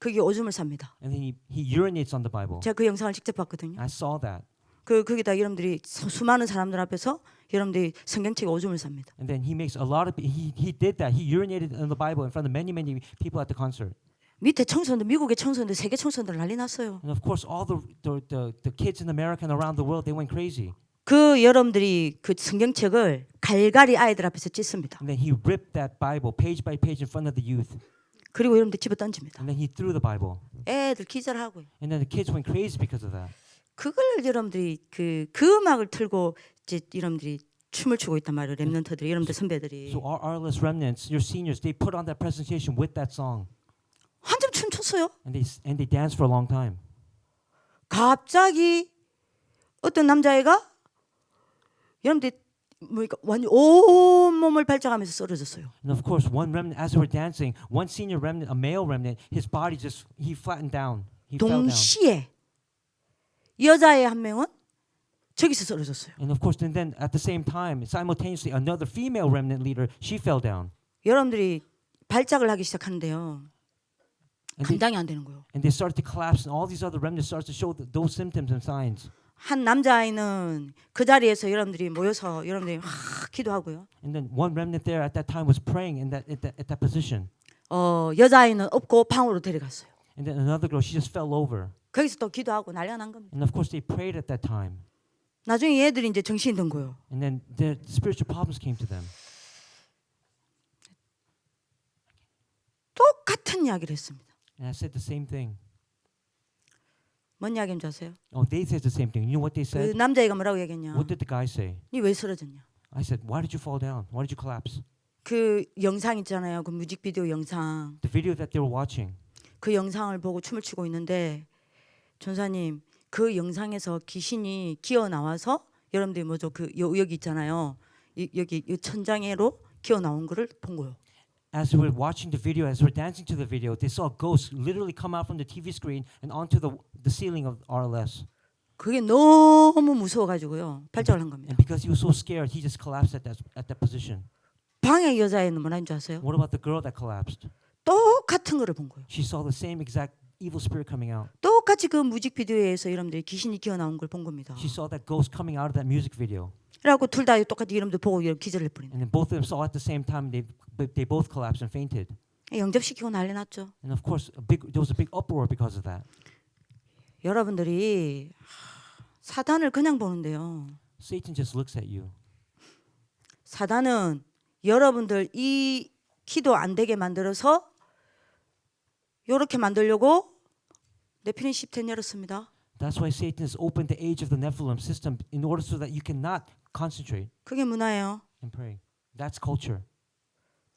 Speaker 1: 거기 오줌을 쌉니다.
Speaker 2: And then he urinates on the Bible.
Speaker 1: 제가 그 영상을 직접 봤거든요.
Speaker 2: I saw that.
Speaker 1: 거기다 여러분들이 수많은 사람들 앞에서 여러분들이 성경책에 오줌을 쌉니다.
Speaker 2: And then he makes a lot of he did that. He urinated in the Bible in front of many people at the concert.
Speaker 1: 밑에 청소년들, 미국의 청소년들, 세계 청소년들 난리 났어요.
Speaker 2: And of course, all the kids in America and around the world, they went crazy.
Speaker 1: 그 여러분들이 그 성경책을 갈갈이 아이들 앞에서 찢습니다.
Speaker 2: And then he ripped that Bible page by page in front of the youth.
Speaker 1: 그리고 여러분들 집어 던집니다.
Speaker 2: And then he threw the Bible.
Speaker 1: 애들 기절하고요.
Speaker 2: And then the kids went crazy because of that.
Speaker 1: 그걸 여러분들이 그 음악을 틀고 이제 여러분들이 춤을 추고 있단 말이에요. 렘넌트들이 여러분들 선배들이
Speaker 2: So our RLS remnants, your seniors, they put on that presentation with that song.
Speaker 1: 한참 춤췄어요.
Speaker 2: And they danced for a long time.
Speaker 1: 갑자기 어떤 남자애가 여러분들 뭐니까 완전 온 몸을 발작하면서 쓰러졌어요.
Speaker 2: And of course, one remnant, as they were dancing, one senior remnant, a male remnant, his body he flattened down. He fell down.
Speaker 1: 동시에 여자애 한 명은 저기서 쓰러졌어요.
Speaker 2: And of course, and then at the same time, simultaneously, another female remnant leader, she fell down.
Speaker 1: 여러분들이 발작을 하기 시작하는데요. 감당이 안 되는 거예요.
Speaker 2: And they started to collapse, and all these other remnants started to show those symptoms and signs.
Speaker 1: 한 남자아이는 그 자리에서 여러분들이 모여서 여러분들이 기도하고요.
Speaker 2: And then one remnant there at that time was praying in at that position.
Speaker 1: 여자아이는 업고 방으로 데려갔어요.
Speaker 2: And then another girl, she just fell over.
Speaker 1: 거기서 또 기도하고 난리가 난 겁니다.
Speaker 2: And of course, they prayed at that time.
Speaker 1: 나중에 얘들이 이제 정신이 든 거예요.
Speaker 2: And then the spiritual problems came to them.
Speaker 1: 똑같은 이야기를 했습니다.
Speaker 2: And I said the same thing.
Speaker 1: 뭔 이야기인지 아세요?
Speaker 2: Oh, they said the same thing. You know what they
Speaker 1: 그
Speaker 2: said?
Speaker 1: 남자애가 뭐라고 얘기했냐?
Speaker 2: What did the guy say?
Speaker 1: 니 왜 쓰러졌냐?
Speaker 2: I said, why did you fall down? Why did you collapse?
Speaker 1: 그 영상 있잖아요. 그 뮤직비디오 영상.
Speaker 2: The video that they were watching.
Speaker 1: 그 영상을 보고 춤을 추고 있는데 전사님 그 영상에서 귀신이 기어 나와서 여러분들이 뭐죠? 그 여기 있잖아요. 여기 이 천장에로 기어 나온 거를 본 거예요.
Speaker 2: As we were watching the video, as we were dancing to the video, they saw a ghost literally come out from the TV screen and onto the ceiling of RLS.
Speaker 1: 그게 너무 무서워가지고요. 발작을 한 겁니다.
Speaker 2: And because he was so scared, he just collapsed at that position.
Speaker 1: 방해 여자애는 뭐라는 줄 아세요?
Speaker 2: What about the girl that collapsed?
Speaker 1: 똑같은 거를 본 거예요.
Speaker 2: She saw the same exact evil spirit coming out.
Speaker 1: 똑같이 그 뮤직비디오에서 여러분들이 귀신이 기어 나온 걸 본 겁니다.
Speaker 2: She saw that ghost coming out of that music video.
Speaker 1: 그래갖고 둘 다 똑같이 여러분들 보고 기절을 해버린
Speaker 2: And then both of them saw at the same time. They both collapsed and fainted.
Speaker 1: 영접시키고 난리 났죠.
Speaker 2: And of course, there was a big uproar because of that.
Speaker 1: 여러분들이 사단을 그냥 보는데요.
Speaker 2: Satan just looks at you.
Speaker 1: 사단은 여러분들 이 기도 안 되게 만들어서 요렇게 만들려고 네피림 10텐 열었습니다.
Speaker 2: That's why Satan has opened the age of the Nephilim system in order so that you cannot concentrate
Speaker 1: 그게 문화예요.
Speaker 2: and pray. That's culture.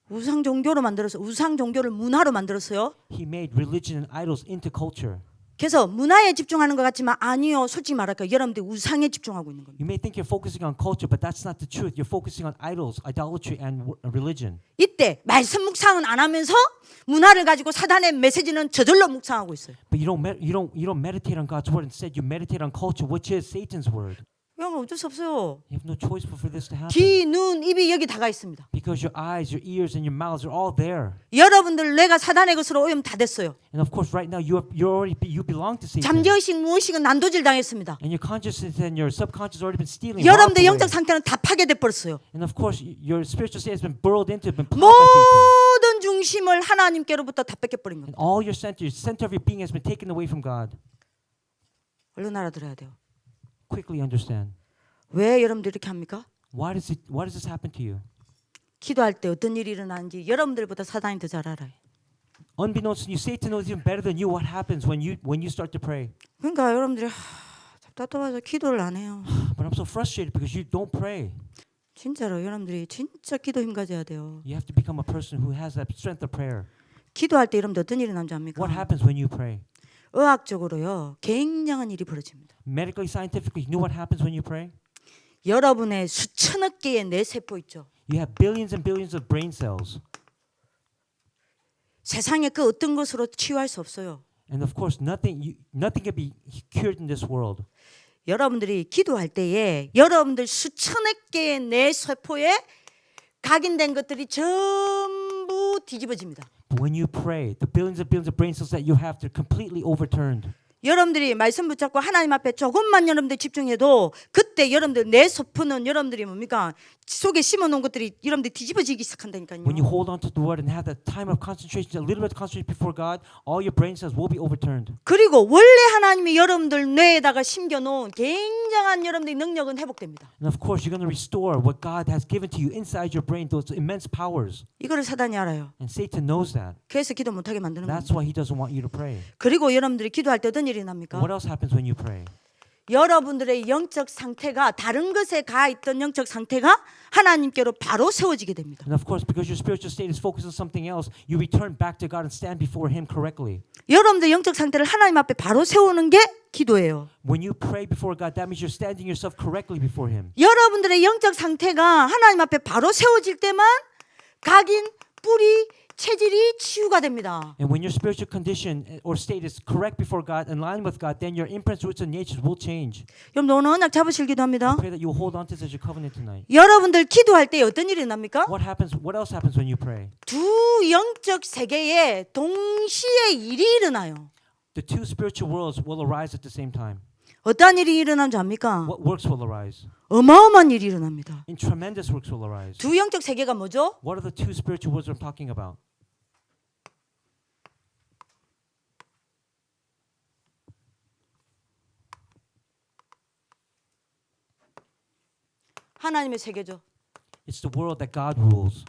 Speaker 1: 우상 종교로 만들어서 우상 종교를 문화로 만들었어요.
Speaker 2: He made religion and idols into culture.
Speaker 1: 그래서 문화에 집중하는 것 같지만 아니요. 솔직히 말할까요? 여러분들 우상에 집중하고 있는 겁니다.
Speaker 2: You may think you're focusing on culture, but that's not the truth. You're focusing on idols, idolatry, and religion.
Speaker 1: 이때 말씀 묵상은 안 하면서 문화를 가지고 사단의 메시지는 저절로 묵상하고 있어요.
Speaker 2: But you don't meditate on God's word. Instead, you meditate on culture, which is Satan's word.
Speaker 1: 여러분 어쩔 수 없어요.
Speaker 2: You have no choice for this to happen.
Speaker 1: 귀, 눈, 입이 여기 다가 있습니다.
Speaker 2: Because your eyes, your ears, and your mouths are all there.
Speaker 1: 여러분들 내가 사단의 것으로 오염 다 됐어요.
Speaker 2: And of course, right now you belong to Satan.
Speaker 1: 잠재의식 무의식은 난도질 당했습니다.
Speaker 2: And your consciousness and your subconscious already been stealing.
Speaker 1: 여러분들
Speaker 2: away.
Speaker 1: 영적 상태는 다 파괴돼 버렸어요.
Speaker 2: And of course, your spiritual state has been burrowed into, been plowed by Satan.
Speaker 1: 모든 중심을 하나님께로부터 다 뺏겨 버린
Speaker 2: And
Speaker 1: 겁니다.
Speaker 2: all your center of your being has been taken away from God.
Speaker 1: 얼른 알아들어야 돼요.
Speaker 2: Quickly understand.
Speaker 1: 왜 여러분들 이렇게 합니까?
Speaker 2: Why does this happen to you?
Speaker 1: 기도할 때 어떤 일이 일어나는지 여러분들보다 사단이 더 잘 알아요.
Speaker 2: Unbeknownst to you, Satan knows even better than you what happens when you start to pray.
Speaker 1: 그러니까 여러분들이 답답해서 기도를 안 해요.
Speaker 2: But I'm so frustrated because you don't pray.
Speaker 1: 진짜로 여러분들이 진짜 기도 힘 가져야 돼요.
Speaker 2: You have to become a person who has that strength of prayer.
Speaker 1: 기도할 때 여러분들 어떤 일이 나는지 압니까?
Speaker 2: What happens when you pray?
Speaker 1: 의학적으로요. 굉장한 일이 벌어집니다.
Speaker 2: Medically, scientifically, you know what happens when you pray?
Speaker 1: 여러분의 수천억 개의 뇌세포 있죠.
Speaker 2: You have billions and billions of brain cells.
Speaker 1: 세상에 그 어떤 것으로 치유할 수 없어요.
Speaker 2: And of course, nothing can be cured in this world.
Speaker 1: 여러분들이 기도할 때에 여러분들 수천억 개의 뇌세포에 각인된 것들이 전부 뒤집어집니다.
Speaker 2: But when you pray, the billions of brain cells that you have, they're completely overturned.
Speaker 1: 여러분들이 말씀 붙잡고 하나님 앞에 조금만 여러분들 집중해도 그때 여러분들 뇌세포는 여러분들이 뭡니까? 속에 심어놓은 것들이 여러분들 뒤집어지기 시작한다니까요.
Speaker 2: When you hold on to the word and have that time of concentration, a little bit of concentration before God, all your brain cells will be overturned.
Speaker 1: 그리고 원래 하나님이 여러분들 뇌에다가 심겨놓은 굉장한 여러분들의 능력은 회복됩니다.
Speaker 2: And of course, you're going to restore what God has given to you inside your brain, those immense powers.
Speaker 1: 이거를 사단이 알아요.
Speaker 2: And Satan knows that.
Speaker 1: 그래서 기도 못하게 만드는
Speaker 2: That's
Speaker 1: 겁니다.
Speaker 2: why he doesn't want you to pray.
Speaker 1: 그리고 여러분들이 기도할 때 어떤 일이 납니까?
Speaker 2: What else happens when you pray?
Speaker 1: 여러분들의 영적 상태가 다른 것에 가 있던 영적 상태가 하나님께로 바로 세워지게 됩니다.
Speaker 2: And of course, because your spiritual state is focused on something else, you return back to God and stand before Him correctly.
Speaker 1: 여러분들 영적 상태를 하나님 앞에 바로 세우는 게 기도예요.
Speaker 2: When you pray before God, that means you're standing yourself correctly before Him.
Speaker 1: 여러분들의 영적 상태가 하나님 앞에 바로 세워질 때만 각인, 뿌리, 체질이 치유가 됩니다.
Speaker 2: And when your spiritual condition or state is correct before God, in line with God, then your imprints, roots, and natures will change.
Speaker 1: 여러분 오늘 언약 잡으실 기도합니다.
Speaker 2: I pray that you will hold on to this as your covenant tonight.
Speaker 1: 여러분들 기도할 때 어떤 일이 납니까?
Speaker 2: What else happens when you pray?
Speaker 1: 두 영적 세계에 동시에 일이 일어나요.
Speaker 2: The two spiritual worlds will arise at the same time.
Speaker 1: 어떠한 일이 일어난 줄 압니까?
Speaker 2: What works will arise?
Speaker 1: 어마어마한 일이 일어납니다.
Speaker 2: In tremendous works will arise.
Speaker 1: 두 영적 세계가 뭐죠?
Speaker 2: What are the two spiritual worlds I'm talking about?
Speaker 1: 하나님의 세계죠.
Speaker 2: It's the world that God rules,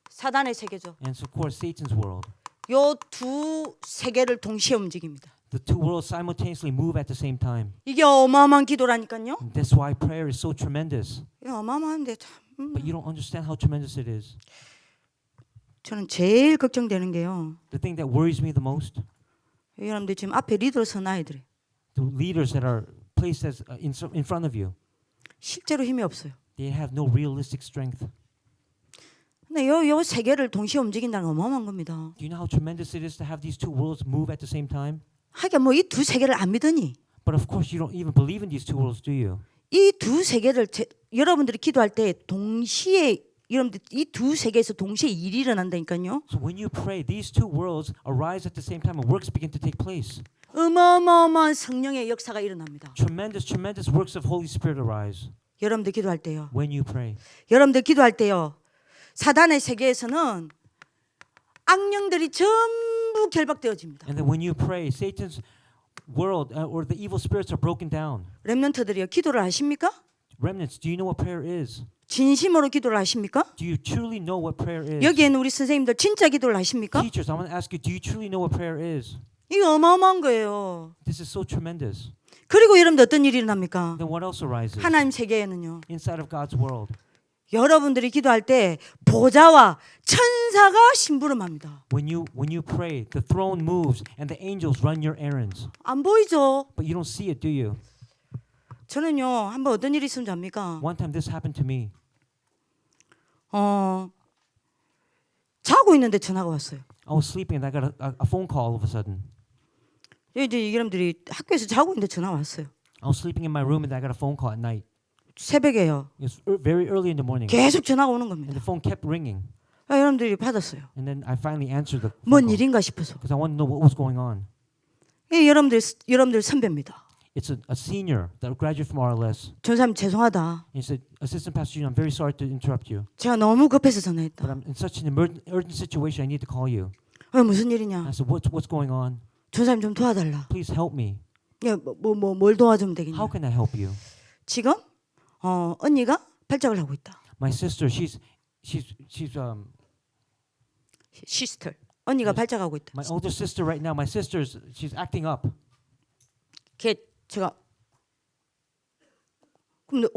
Speaker 1: 사단의 세계죠.
Speaker 2: and it's of course Satan's world.
Speaker 1: 요 두 세계를 동시에 움직입니다.
Speaker 2: The two worlds simultaneously move at the same time.
Speaker 1: 이게 어마어마한 기도라니까요.
Speaker 2: And that's why prayer is so tremendous.
Speaker 1: 이게 어마어마한데 참.
Speaker 2: But you don't understand how tremendous it is.
Speaker 1: 저는 제일 걱정되는 게요.
Speaker 2: The thing that worries me the most,
Speaker 1: 여러분들 지금 앞에 리더로 선 아이들이
Speaker 2: the leaders that are placed as in front of you,
Speaker 1: 실제로 힘이 없어요.
Speaker 2: they have no realistic strength.
Speaker 1: 근데 요 세계를 동시에 움직인다는 건 어마어마한 겁니다.
Speaker 2: Do you know how tremendous it is to have these two worlds move at the same time?
Speaker 1: 하긴 뭐 이 두 세계를 안 믿으니
Speaker 2: But of course you don't even believe in these two worlds, do you?
Speaker 1: 이 두 세계를 여러분들이 기도할 때 동시에 여러분들 이 두 세계에서 동시에 일이 일어난다니까요.
Speaker 2: So when you pray, these two worlds arise at the same time and works begin to take place.
Speaker 1: 어마어마한 성령의 역사가 일어납니다.
Speaker 2: Tremendous works of Holy Spirit arise
Speaker 1: 여러분들 기도할 때요.
Speaker 2: when you pray.
Speaker 1: 여러분들 기도할 때요. 사단의 세계에서는 악령들이 전부 결박되어집니다.
Speaker 2: And then when you pray, Satan's world or the evil spirits are broken down.
Speaker 1: 렘넌트들이요. 기도를 하십니까?
Speaker 2: Remnants, do you know what prayer is?
Speaker 1: 진심으로 기도를 하십니까?
Speaker 2: Do you truly know what prayer is?
Speaker 1: 여기에는 우리 선생님들 진짜 기도를 하십니까?
Speaker 2: Teachers, I want to ask you, do you truly know what prayer is?
Speaker 1: 이게 어마어마한 거예요.
Speaker 2: This is so tremendous.
Speaker 1: 그리고 여러분들 어떤 일이 일어납니까?
Speaker 2: Then what else arises?
Speaker 1: 하나님 세계에는요.
Speaker 2: Inside of God's world.
Speaker 1: 여러분들이 기도할 때 보좌와 천사가 심부름합니다.
Speaker 2: When you pray, the throne moves and the angels run your errands.
Speaker 1: 안 보이죠?
Speaker 2: But you don't see it, do you?
Speaker 1: 저는요. 한번 어떤 일이 있으면 압니까?
Speaker 2: One time this happened to me.
Speaker 1: 자고 있는데 전화가 왔어요.
Speaker 2: I was sleeping and I got a phone call all of a sudden.
Speaker 1: 이제 여러분들이 학교에서 자고 있는데 전화 왔어요.
Speaker 2: I was sleeping in my room and I got a phone call at night.
Speaker 1: 새벽에요.
Speaker 2: It was very early in the morning.
Speaker 1: 계속 전화가 오는
Speaker 2: And
Speaker 1: 겁니다.
Speaker 2: the phone kept ringing.
Speaker 1: 여러분들이 받았어요.
Speaker 2: And then I finally answered the phone
Speaker 1: 뭔
Speaker 2: call
Speaker 1: 일인가 싶어서.
Speaker 2: because I wanted to know what was going on.
Speaker 1: 여러분들 선배입니다.
Speaker 2: It's a senior that graduated from RLS.
Speaker 1: 전사님 죄송하다.
Speaker 2: He said, Assistant Pastor Jun, I'm very sorry to interrupt you,
Speaker 1: 제가 너무 급해서
Speaker 2: but
Speaker 1: 전화했다.
Speaker 2: I'm in such an urgent situation. I need to call you.
Speaker 1: 무슨
Speaker 2: I
Speaker 1: 일이냐?
Speaker 2: said, what's going on?
Speaker 1: 전사님 좀 도와달라.
Speaker 2: Please help me.
Speaker 1: 뭘 도와주면 되겠냐?
Speaker 2: How can I help you?
Speaker 1: 지금 언니가 발작을 하고 있다.
Speaker 2: My sister, she's
Speaker 1: 시스터. 언니가
Speaker 2: Yes.
Speaker 1: 발작하고 있다.
Speaker 2: my older sister right now. My sister's she's acting up.
Speaker 1: 제가 그럼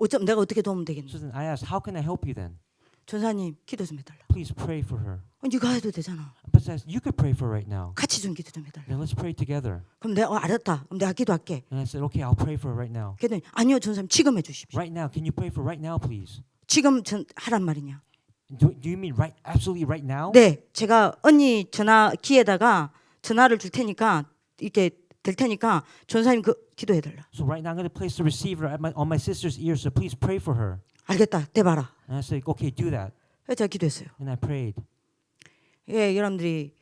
Speaker 1: 어쩜 내가 어떻게 도우면 되겠냐?
Speaker 2: So then I asked, how can I help you then?
Speaker 1: 전사님 기도 좀 해달라.
Speaker 2: Please pray for her.
Speaker 1: 네가 해도 되잖아.
Speaker 2: But I said, you could pray for her right now.
Speaker 1: 같이 좀 기도 좀 해달라.
Speaker 2: Then let's pray together.
Speaker 1: 그럼 내가 알았다. 그럼 내가 기도할게.
Speaker 2: And I said, okay, I'll pray for her right now.
Speaker 1: 그랬더니 아니요 전사님 지금 해주십시오.
Speaker 2: Right now, can you pray for right now, please?
Speaker 1: 지금 하란 말이냐?
Speaker 2: Do you mean absolutely right now?
Speaker 1: 네, 제가 언니 전화기에다가 전화를 줄 테니까 이렇게 될 테니까 전사님 기도해달라.
Speaker 2: So right now, I'm going to place the receiver on my sister's ear. So please pray for her.
Speaker 1: 알겠다. 대봐라.
Speaker 2: And I said, okay, do that.
Speaker 1: 제가 기도했어요.
Speaker 2: And I prayed.
Speaker 1: 여러분들이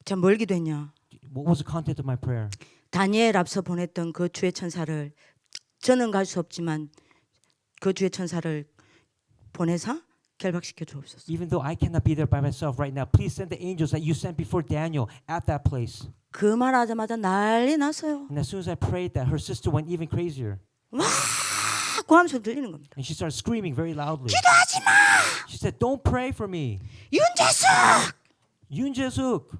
Speaker 1: 제가 뭘 기도했냐?
Speaker 2: What was the content of my prayer?
Speaker 1: 다니엘 앞서 보냈던 그 주의 천사를 저는 갈 수 없지만 그 주의 천사를 보내사 결박시켜 주옵소서.
Speaker 2: Even though I cannot be there by myself right now, please send the angels that you sent before Daniel at that place.
Speaker 1: 그 말하자마자 난리 났어요.
Speaker 2: And as soon as I prayed that, her sister went even crazier.
Speaker 1: 와! 고함 소리 들리는 겁니다.
Speaker 2: And she started screaming very loudly.
Speaker 1: 기도하지 마!
Speaker 2: She said, don't pray for me.
Speaker 1: 윤재숙!
Speaker 2: Yoon Jae-suk.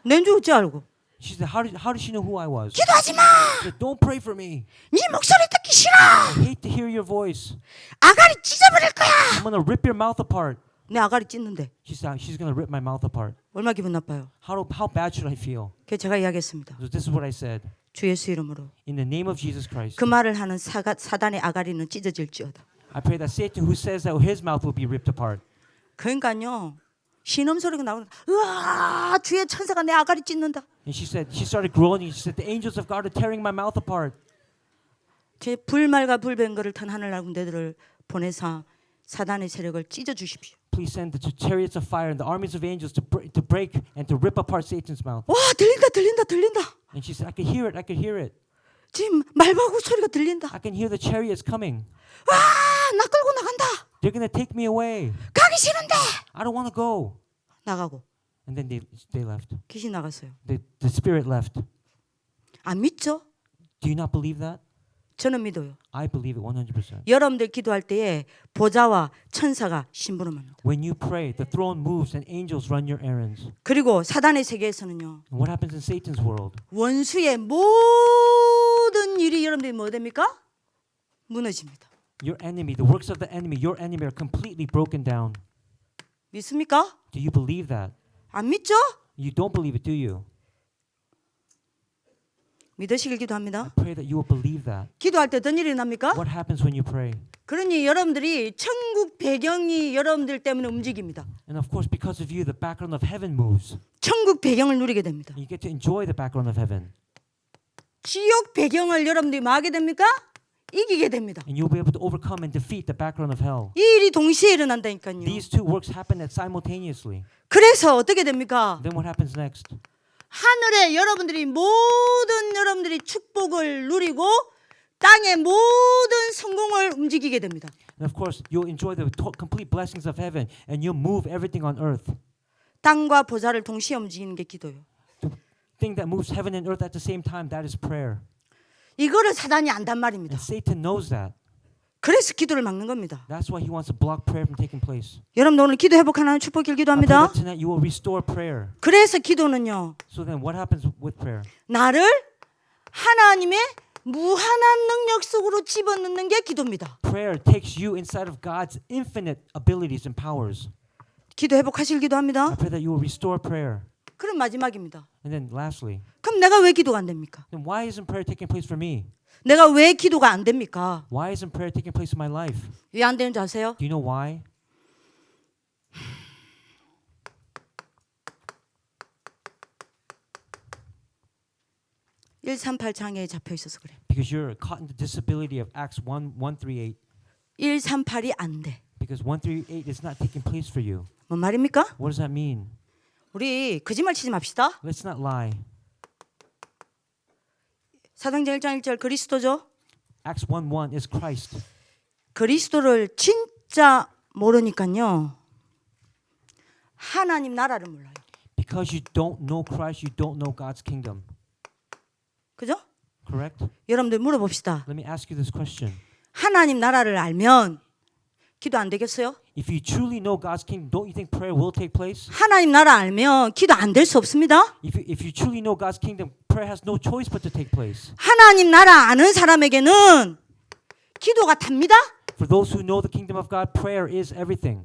Speaker 1: 낸줄 어찌 알고?
Speaker 2: She said, how did she know who I was?
Speaker 1: 기도하지 마!
Speaker 2: She said, don't pray for me.
Speaker 1: 네 목소리 듣기 싫어.
Speaker 2: I hate to hear your voice.
Speaker 1: 아가리 찢어버릴 거야.
Speaker 2: I'm going to rip your mouth apart.
Speaker 1: 내 아가리 찢는데
Speaker 2: She said, she's going to rip my mouth apart.
Speaker 1: 얼마나 기분 나빠요.
Speaker 2: How bad should I feel?
Speaker 1: 그래서 제가 이야기했습니다.
Speaker 2: So this is what I said.
Speaker 1: 주 예수 이름으로
Speaker 2: In the name of Jesus Christ,
Speaker 1: 그 말을 하는 사단의 아가리는 찢어질지어다.
Speaker 2: I pray that Satan who says that his mouth will be ripped apart.
Speaker 1: 그러니까요. 신음 소리가 나오는데 으아 주의 천사가 내 아가리 찢는다.
Speaker 2: And she started groaning. She said, the angels of God are tearing my mouth apart.
Speaker 1: 제 불말과 불병거를 탄 하늘날 군대들을 보내사 사단의 세력을 찢어 주십시오.
Speaker 2: Please send the chariots of fire and the armies of angels to break and to rip apart Satan's mouth.
Speaker 1: 와 들린다.
Speaker 2: And she said, I could hear it.
Speaker 1: 지금 말바구 소리가 들린다.
Speaker 2: I can hear the chariots coming.
Speaker 1: 나 끌고 나간다.
Speaker 2: They're gonna take me away.
Speaker 1: 가기 싫은데.
Speaker 2: I don't want to go.
Speaker 1: 나가고
Speaker 2: And then they left.
Speaker 1: 귀신 나갔어요.
Speaker 2: The spirit left.
Speaker 1: 안 믿죠?
Speaker 2: Do you not believe that?
Speaker 1: 저는 믿어요.
Speaker 2: I believe it 100%.
Speaker 1: 여러분들 기도할 때에 보좌와 천사가 심부름합니다.
Speaker 2: When you pray, the throne moves and angels run your errands.
Speaker 1: 그리고 사단의 세계에서는요.
Speaker 2: And what happens in Satan's world?
Speaker 1: 원수의 모든 일이 여러분들이 뭐 됩니까? 무너집니다.
Speaker 2: Your enemy, the works of the enemy, your enemy are completely broken down.
Speaker 1: 믿습니까?
Speaker 2: Do you believe that?
Speaker 1: 안 믿죠?
Speaker 2: You don't believe it, do you?
Speaker 1: 믿으시길 기도합니다.
Speaker 2: I pray that you will believe that.
Speaker 1: 기도할 때 어떤 일이 납니까?
Speaker 2: What happens when you pray?
Speaker 1: 그러니 여러분들이 천국 배경이 여러분들 때문에 움직입니다.
Speaker 2: And of course, because of you, the background of heaven moves.
Speaker 1: 천국 배경을 누리게 됩니다.
Speaker 2: You get to enjoy the background of heaven.
Speaker 1: 지옥 배경을 여러분들이 뭐 하게 됩니까? 이기게 됩니다.
Speaker 2: And you'll be able to overcome and defeat the background of hell.
Speaker 1: 이 일이 동시에 일어난다니까요.
Speaker 2: These two works happen simultaneously.
Speaker 1: 그래서 어떻게 됩니까?
Speaker 2: Then what happens next?
Speaker 1: 하늘에 여러분들이 모든 여러분들이 축복을 누리고 땅의 모든 성공을 움직이게 됩니다.
Speaker 2: And of course, you'll enjoy the complete blessings of heaven and you'll move everything on earth.
Speaker 1: 땅과 보좌를 동시에 움직이는 게 기도예요.
Speaker 2: The thing that moves heaven and earth at the same time, that is prayer.
Speaker 1: 이거를 사단이 안단 말입니다.
Speaker 2: And Satan knows that.
Speaker 1: 그래서 기도를 막는 겁니다.
Speaker 2: That's why he wants to block prayer from taking place.
Speaker 1: 여러분 오늘 기도 회복하는 축복을
Speaker 2: I pray
Speaker 1: 기도합니다.
Speaker 2: that tonight you will restore prayer.
Speaker 1: 그래서 기도는요.
Speaker 2: So then what happens with prayer?
Speaker 1: 나를 하나님의 무한한 능력 속으로 집어넣는 게 기도입니다.
Speaker 2: Prayer takes you inside of God's infinite abilities and powers.
Speaker 1: 기도 회복하실
Speaker 2: I
Speaker 1: 기도합니다.
Speaker 2: pray that you will restore prayer.
Speaker 1: 그럼 마지막입니다.
Speaker 2: And then lastly,
Speaker 1: 그럼 내가 왜 기도가 안 됩니까?
Speaker 2: then why isn't prayer taking place for me?
Speaker 1: 내가 왜 기도가 안 됩니까?
Speaker 2: Why isn't prayer taking place in my life?
Speaker 1: 왜 안 되는 줄 아세요?
Speaker 2: Do you know why?
Speaker 1: (138) 장애에 잡혀 있어서 그래.
Speaker 2: Because you're caught in the disability of Acts 1:138.
Speaker 1: 138이 안 돼.
Speaker 2: Because 138 is not taking place for you.
Speaker 1: 뭔 말입니까?
Speaker 2: What does that mean?
Speaker 1: 우리 거짓말 치지 맙시다.
Speaker 2: Let's not lie.
Speaker 1: 사도행전 1장 1절 그리스도죠.
Speaker 2: Acts 1:1 is Christ.
Speaker 1: 그리스도를 진짜 모르니까요. 하나님 나라를 몰라요.
Speaker 2: Because you don't know Christ, you don't know God's kingdom.
Speaker 1: 그죠?
Speaker 2: Correct?
Speaker 1: 여러분들 물어봅시다.
Speaker 2: Let me ask you this question.
Speaker 1: 하나님 나라를 알면 기도 안 되겠어요?
Speaker 2: If you truly know God's kingdom, don't you think prayer will take place?
Speaker 1: 하나님 나라 알면 기도 안 될 수 없습니다.
Speaker 2: If you truly know God's kingdom, prayer has no choice but to take place.
Speaker 1: 하나님 나라 아는 사람에게는 기도가 답니다.
Speaker 2: For those who know the kingdom of God, prayer is everything.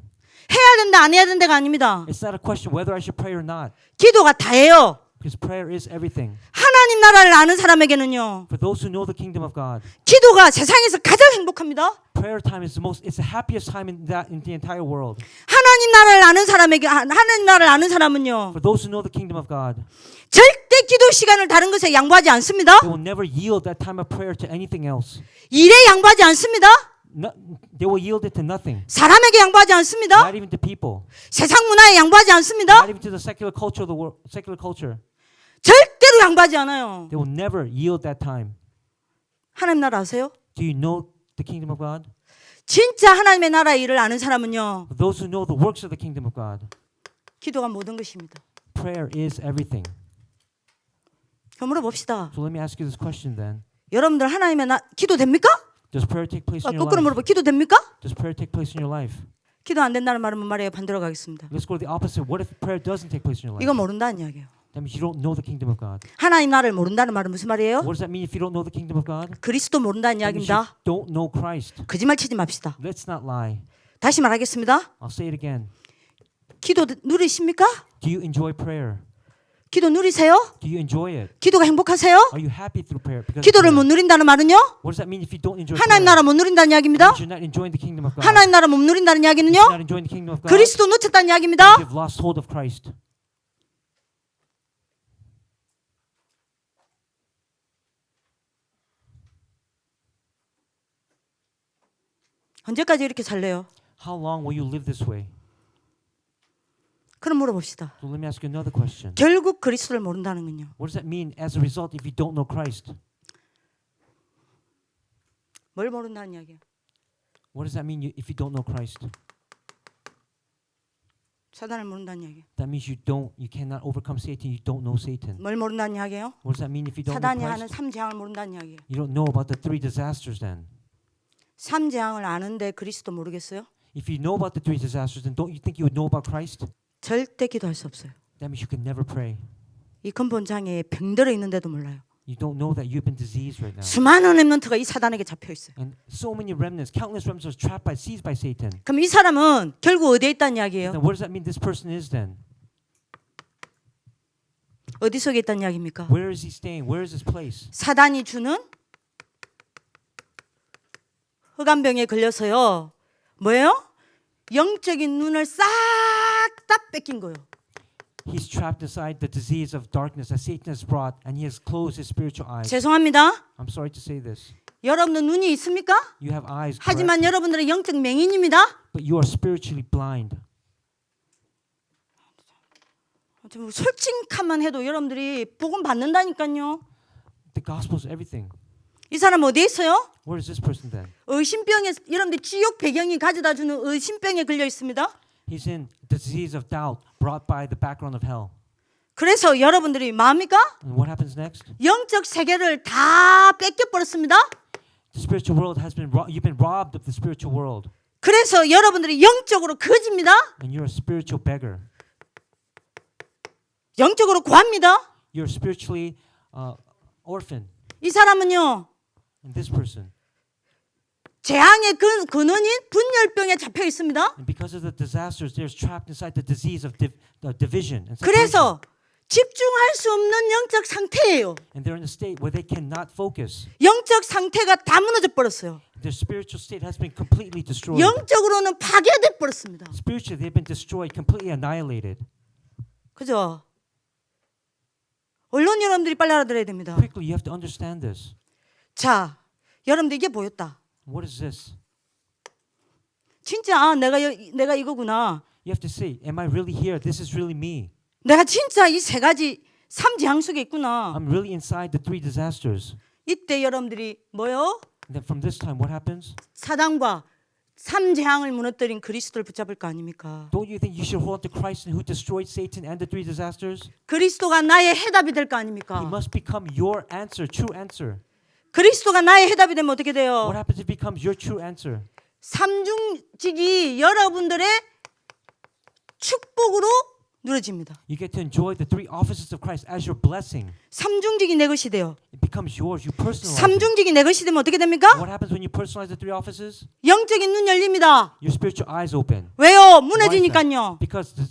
Speaker 1: 해야 된다 안 해야 된다가 아닙니다.
Speaker 2: It's not a question whether I should pray or not.
Speaker 1: 기도가 다예요.
Speaker 2: Because prayer is everything.
Speaker 1: 하나님 나라를 아는 사람에게는요.
Speaker 2: For those who know the kingdom of God,
Speaker 1: 기도가 세상에서 가장 행복합니다.
Speaker 2: prayer time is it's the happiest time in the entire world.
Speaker 1: 하나님 나라를 아는 사람에게 하나님 나라를 아는 사람은요.
Speaker 2: For those who know the kingdom of God,
Speaker 1: 절대 기도 시간을 다른 것에 양보하지 않습니다.
Speaker 2: they will never yield that time of prayer to anything else.
Speaker 1: 일에 양보하지 않습니다.
Speaker 2: No, they will yield it to nothing.
Speaker 1: 사람에게 양보하지 않습니다.
Speaker 2: Not even to people.
Speaker 1: 세상 문화에 양보하지 않습니다.
Speaker 2: Not even to the secular culture of the world. Secular culture.
Speaker 1: 절대로 양보하지 않아요.
Speaker 2: They will never yield that time.
Speaker 1: 하나님 나라 아세요?
Speaker 2: Do you know the kingdom of God?
Speaker 1: 진짜 하나님의 나라의 일을 아는 사람은요.
Speaker 2: For those who know the works of the kingdom of God,
Speaker 1: 기도가 모든 것입니다.
Speaker 2: prayer is everything.
Speaker 1: 그럼 물어봅시다.
Speaker 2: So let me ask you this question then.
Speaker 1: 여러분들 하나님의 기도 됩니까?
Speaker 2: Does prayer take place in your
Speaker 1: 거꾸로
Speaker 2: life?
Speaker 1: 물어봐. 기도 됩니까?
Speaker 2: Does prayer take place in your life?
Speaker 1: 기도 안 된다는 말은 뭔 말이에요? 반대로 가겠습니다.
Speaker 2: Let's go to the opposite. What if prayer doesn't take place in your life?
Speaker 1: 이거 모른다는 이야기예요.
Speaker 2: That means you don't know the kingdom of God.
Speaker 1: 하나님 나라를 모른다는 말은 무슨 말이에요?
Speaker 2: What does that mean if you don't know the kingdom of God?
Speaker 1: 그리스도 모른다는
Speaker 2: That means you
Speaker 1: 이야기입니다.
Speaker 2: don't know Christ.
Speaker 1: 거짓말 치지 맙시다.
Speaker 2: Let's not lie.
Speaker 1: 다시 말하겠습니다.
Speaker 2: I'll say it again.
Speaker 1: 기도 누리십니까?
Speaker 2: Do you enjoy prayer?
Speaker 1: 기도 누리세요?
Speaker 2: Do you enjoy it?
Speaker 1: 기도가 행복하세요?
Speaker 2: Are you happy through prayer? Because of
Speaker 1: 기도를
Speaker 2: prayer?
Speaker 1: 못 누린다는 말은요?
Speaker 2: What does that mean if you don't enjoy
Speaker 1: 하나님
Speaker 2: prayer?
Speaker 1: 나라 못 누린다는
Speaker 2: It
Speaker 1: 이야기입니다.
Speaker 2: means you're not enjoying the kingdom of God.
Speaker 1: 하나님 나라 못 누린다는 이야기는요?
Speaker 2: You're not enjoying the kingdom of God.
Speaker 1: 그리스도 놓쳤다는 이야기입니다.
Speaker 2: You've lost hold of Christ.
Speaker 1: 언제까지 이렇게 살래요?
Speaker 2: How long will you live this way?
Speaker 1: 그럼 물어봅시다.
Speaker 2: So let me ask you another question.
Speaker 1: 결국 그리스도를 모른다는 건요.
Speaker 2: What does that mean as a result if you don't know Christ?
Speaker 1: 뭘 모른다는 이야기야?
Speaker 2: What does that mean if you don't know Christ?
Speaker 1: 사단을 모른다는 이야기야.
Speaker 2: That means you cannot overcome Satan. You don't know Satan.
Speaker 1: 뭘 모른다는 이야기예요?
Speaker 2: What does that mean if you don't know
Speaker 1: 사단이 하는
Speaker 2: Christ?
Speaker 1: 3재앙을 모른다는 이야기예요.
Speaker 2: You don't know about the 3 disasters then.
Speaker 1: 3재앙을 아는데 그리스도 모르겠어요?
Speaker 2: If you know about the 3 disasters, then don't you think you would know about Christ?
Speaker 1: 절대 기도할 수 없어요.
Speaker 2: That means you can never pray.
Speaker 1: 이 근본 장애에 병들어 있는데도 몰라요.
Speaker 2: You don't know that you've been diseased right now.
Speaker 1: 수많은 렘넌트가 이 사단에게 잡혀 있어요.
Speaker 2: And so many remnants, countless remnants are trapped by, seized by Satan.
Speaker 1: 그럼 이 사람은 결국 어디에 있다는 이야기예요?
Speaker 2: Then what does that mean this person is then?
Speaker 1: 어디 속에 있다는 이야기입니까?
Speaker 2: Where is he staying? Where is his place?
Speaker 1: 사단이 주는 흑암병에 걸려서요. 뭐예요? 영적인 눈을 싹 다 뺏긴 거예요.
Speaker 2: He's trapped inside the disease of darkness that Satan has brought, and he has closed his spiritual eyes.
Speaker 1: 죄송합니다.
Speaker 2: I'm sorry to say this.
Speaker 1: 여러분은 눈이 있습니까?
Speaker 2: You have eyes, correct?
Speaker 1: 하지만 여러분들은 영적 맹인입니다.
Speaker 2: But you are spiritually blind.
Speaker 1: 솔직함만 해도 여러분들이 복음 받는다니까요.
Speaker 2: The gospel is everything.
Speaker 1: 이 사람 어디에 있어요?
Speaker 2: Where is this person then?
Speaker 1: 의심병에 여러분들 지옥 배경이 가져다 주는 의심병에 걸려 있습니다.
Speaker 2: He's in the disease of doubt brought by the background of hell.
Speaker 1: 그래서 여러분들이 마음입니까?
Speaker 2: And what happens next?
Speaker 1: 영적 세계를 다 뺏겨 버렸습니다.
Speaker 2: The spiritual world has been you've been robbed of the spiritual world,
Speaker 1: 그래서 여러분들이 영적으로 거지입니다.
Speaker 2: and you're a spiritual beggar.
Speaker 1: 영적으로 고합니다.
Speaker 2: You're spiritually orphan.
Speaker 1: 이 사람은요.
Speaker 2: And this person,
Speaker 1: 재앙의 근원인 분열병에 잡혀 있습니다.
Speaker 2: and because of the disasters, they're trapped inside the disease of division and separation.
Speaker 1: 그래서 집중할 수 없는 영적 상태예요.
Speaker 2: And they're in a state where they cannot focus.
Speaker 1: 영적 상태가 다 무너져 버렸어요.
Speaker 2: Their spiritual state has been completely destroyed.
Speaker 1: 영적으로는 파괴돼 버렸습니다.
Speaker 2: Spiritually, they've been destroyed, completely annihilated.
Speaker 1: 그죠? 언론 여러분들이 빨리 알아들어야 됩니다.
Speaker 2: Quickly, you have to understand this.
Speaker 1: 자, 여러분들 이게 보였다.
Speaker 2: What is this?
Speaker 1: 진짜 내가 이거구나.
Speaker 2: You have to say, am I really here? This is really me.
Speaker 1: 내가 진짜 이 세 가지 삼재앙 속에 있구나.
Speaker 2: I'm really inside the 3 disasters.
Speaker 1: 이때 여러분들이 뭐요?
Speaker 2: And then from this time, what happens?
Speaker 1: 사단과 삼재앙을 무너뜨린 그리스도를 붙잡을 거 아닙니까?
Speaker 2: Don't you think you should hold on to Christ who destroyed Satan and the 3 disasters?
Speaker 1: 그리스도가 나의 해답이 될 거
Speaker 2: He
Speaker 1: 아닙니까?
Speaker 2: must become your answer, true answer.
Speaker 1: 그리스도가 나의 해답이 되면 어떻게 돼요?
Speaker 2: What happens if he becomes your true answer?
Speaker 1: 삼중직이 여러분들의 축복으로 누려집니다.
Speaker 2: You get to enjoy the 3 offices of Christ as your blessing.
Speaker 1: 삼중직이 내 것이 돼요.
Speaker 2: It becomes yours. You personalize it.
Speaker 1: 삼중직이 내 것이 되면 어떻게 됩니까?
Speaker 2: What happens when you personalize the 3 offices?
Speaker 1: 영적인 눈 열립니다.
Speaker 2: Your spiritual eyes open.
Speaker 1: 왜요?
Speaker 2: Why is that?
Speaker 1: 무너지니까요.
Speaker 2: Because the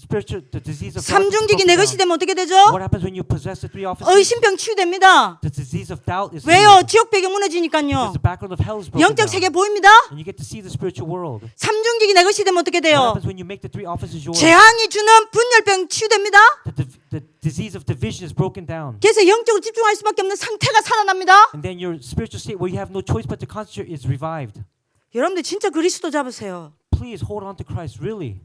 Speaker 2: disease of darkness is
Speaker 1: 삼중직이 내
Speaker 2: broken
Speaker 1: 것이
Speaker 2: down.
Speaker 1: 되면 어떻게 되죠?
Speaker 2: What happens when you possess the 3 offices?
Speaker 1: 의심병 치유됩니다.
Speaker 2: The disease of doubt is
Speaker 1: 왜요?
Speaker 2: healed.
Speaker 1: 지옥 배경
Speaker 2: Because
Speaker 1: 무너지니까요.
Speaker 2: the background of hell is broken
Speaker 1: 영적
Speaker 2: down.
Speaker 1: 세계 보입니다.
Speaker 2: And you get to see the spiritual world.
Speaker 1: 삼중직이 내 것이 되면 어떻게
Speaker 2: What
Speaker 1: 돼요?
Speaker 2: happens when you make the 3 offices yours?
Speaker 1: 재앙이 주는 분열병 치유됩니다.
Speaker 2: The disease of division is broken down.
Speaker 1: 그래서 영적으로 집중할 수밖에 없는 상태가 살아납니다.
Speaker 2: And then your spiritual state where you have no choice but to concentrate is revived.
Speaker 1: 여러분들 진짜 그리스도 잡으세요.
Speaker 2: Please hold on to Christ, really.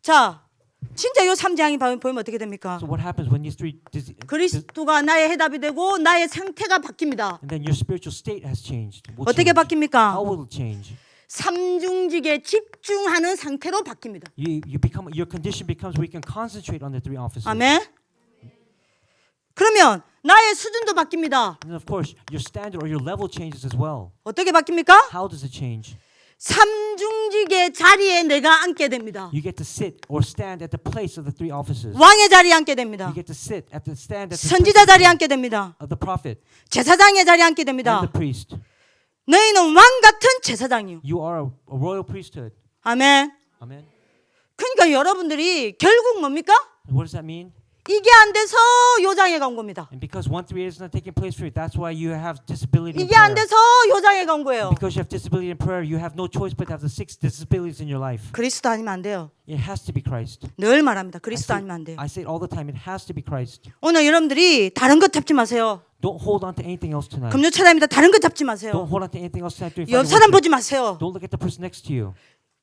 Speaker 1: 자, 진짜 요 삼재앙이 보이면 어떻게 됩니까?
Speaker 2: So what happens when these 3
Speaker 1: 그리스도가 나의 해답이 되고 나의 상태가 바뀝니다.
Speaker 2: and then your spiritual state has changed? Will
Speaker 1: 어떻게
Speaker 2: change.
Speaker 1: 바뀝니까?
Speaker 2: How will it change?
Speaker 1: 삼중직에 집중하는 상태로 바뀝니다.
Speaker 2: Your condition becomes where you can concentrate on the 3 offices.
Speaker 1: 아멘. 그러면 나의 수준도 바뀝니다.
Speaker 2: And then of course, your standard or your level changes as well.
Speaker 1: 어떻게 바뀝니까?
Speaker 2: How does it change?
Speaker 1: 삼중직의 자리에 내가 앉게 됩니다.
Speaker 2: You get to sit or stand at the place of the 3 offices.
Speaker 1: 왕의 자리에 앉게 됩니다.
Speaker 2: You get to stand at the
Speaker 1: 선지자
Speaker 2: place
Speaker 1: 자리에 앉게 됩니다.
Speaker 2: of the prophet
Speaker 1: 제사장의 자리에 앉게
Speaker 2: and
Speaker 1: 됩니다.
Speaker 2: the priest.
Speaker 1: 너희는 왕 같은 제사장이요.
Speaker 2: You are a royal priesthood.
Speaker 1: 아멘.
Speaker 2: Amen.
Speaker 1: 그러니까 여러분들이 결국 뭡니까?
Speaker 2: And what does that mean?
Speaker 1: 이게 안 돼서 요장애가 온 겁니다.
Speaker 2: And because 1 3 is not taking place for you, that's why you have disability in
Speaker 1: 이게 안
Speaker 2: prayer.
Speaker 1: 돼서 요장애가 온 거예요.
Speaker 2: Because you have disability in prayer, you have no choice but to have the 6 disabilities in your life.
Speaker 1: 그리스도 아니면 안 돼요.
Speaker 2: It has to be Christ.
Speaker 1: 늘 말합니다. 그리스도 아니면 안 돼요.
Speaker 2: I say it all the time. It has to be Christ.
Speaker 1: 오늘 여러분들이 다른 것 잡지 마세요.
Speaker 2: Don't hold on to anything else tonight.
Speaker 1: 금요 차례입니다. 다른 것 잡지
Speaker 2: Don't
Speaker 1: 마세요.
Speaker 2: hold on to anything else tonight. during
Speaker 1: 옆
Speaker 2: Friday
Speaker 1: 사람
Speaker 2: worship.
Speaker 1: 보지 마세요.
Speaker 2: Don't look at the person next to you.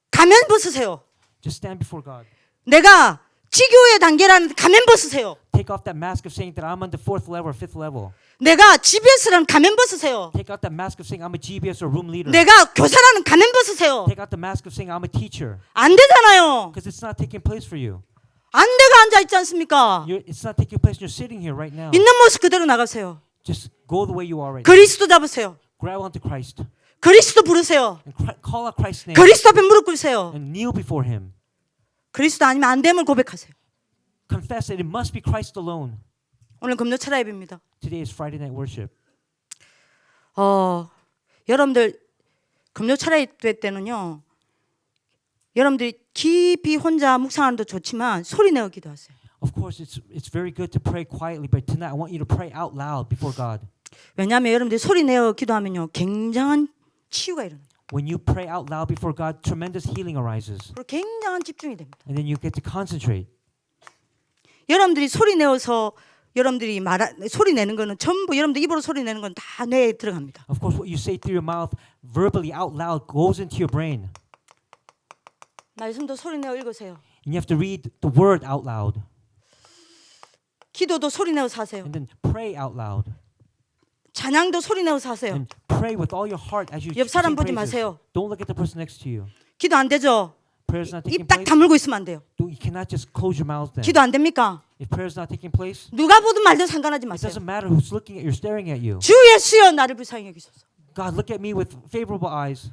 Speaker 1: 가면 벗으세요.
Speaker 2: Just stand before God.
Speaker 1: 내가 지교의 단계라는 가면 벗으세요.
Speaker 2: Take off that mask of saying that I'm on the 4th level or 5th level.
Speaker 1: 내가 GBS라는 가면 벗으세요.
Speaker 2: Take out that mask of saying I'm a GBS or room leader.
Speaker 1: 내가 교사라는 가면 벗으세요.
Speaker 2: Take out the mask of saying I'm a teacher.
Speaker 1: 안 되잖아요.
Speaker 2: Because it's not taking place for you.
Speaker 1: 안 돼가 앉아 있지 않습니까?
Speaker 2: It's not taking place. You're sitting here right now.
Speaker 1: 있는 모습 그대로 나가세요.
Speaker 2: Just go the way you are right now.
Speaker 1: 그리스도 잡으세요.
Speaker 2: Grab onto Christ
Speaker 1: 그리스도 부르세요.
Speaker 2: and call out Christ's name
Speaker 1: 그리스도 앞에 무릎 꿇으세요.
Speaker 2: and kneel before Him.
Speaker 1: 그리스도 아니면 안 됨을 고백하세요.
Speaker 2: Confess that it must be Christ alone.
Speaker 1: 오늘 금요 철야예배입니다.
Speaker 2: Today is Friday night worship.
Speaker 1: 여러분들 금요 철야예배 때는요. 여러분들이 깊이 혼자 묵상하는 것도 좋지만 소리 내어 기도하세요.
Speaker 2: Of course, it's very good to pray quietly, but tonight I want you to pray out loud before God.
Speaker 1: 왜냐하면 여러분들이 소리 내어 기도하면요. 굉장한 치유가 일어나요.
Speaker 2: When you pray out loud before God, tremendous healing arises.
Speaker 1: 그리고 굉장한 집중이 됩니다.
Speaker 2: And then you get to concentrate.
Speaker 1: 여러분들이 소리 내어서 여러분들이 소리 내는 거는 전부 여러분들 입으로 소리 내는 건 다 뇌에 들어갑니다.
Speaker 2: Of course, what you say through your mouth, verbally out loud, goes into your brain.
Speaker 1: 말씀도 소리 내어 읽으세요.
Speaker 2: And you have to read the word out loud.
Speaker 1: 기도도 소리 내어서 하세요.
Speaker 2: And then pray out loud.
Speaker 1: 찬양도 소리 내어서 하세요.
Speaker 2: And pray with all your heart as you
Speaker 1: 옆 사람
Speaker 2: sing
Speaker 1: 보지
Speaker 2: praises.
Speaker 1: 마세요.
Speaker 2: Don't look at the person next to you.
Speaker 1: 기도 안 되죠?
Speaker 2: Prayer's not taking
Speaker 1: 입 딱
Speaker 2: place.
Speaker 1: 다물고 있으면 안 돼요.
Speaker 2: You cannot just close your mouth then.
Speaker 1: 기도 안 됩니까?
Speaker 2: If prayer's not taking place,
Speaker 1: 누가 보든 말든 상관하지
Speaker 2: it
Speaker 1: 마세요.
Speaker 2: doesn't matter who's looking at you, staring at you.
Speaker 1: 주 예수여 나를 불쌍히 여기소서.
Speaker 2: God, look at me with favorable eyes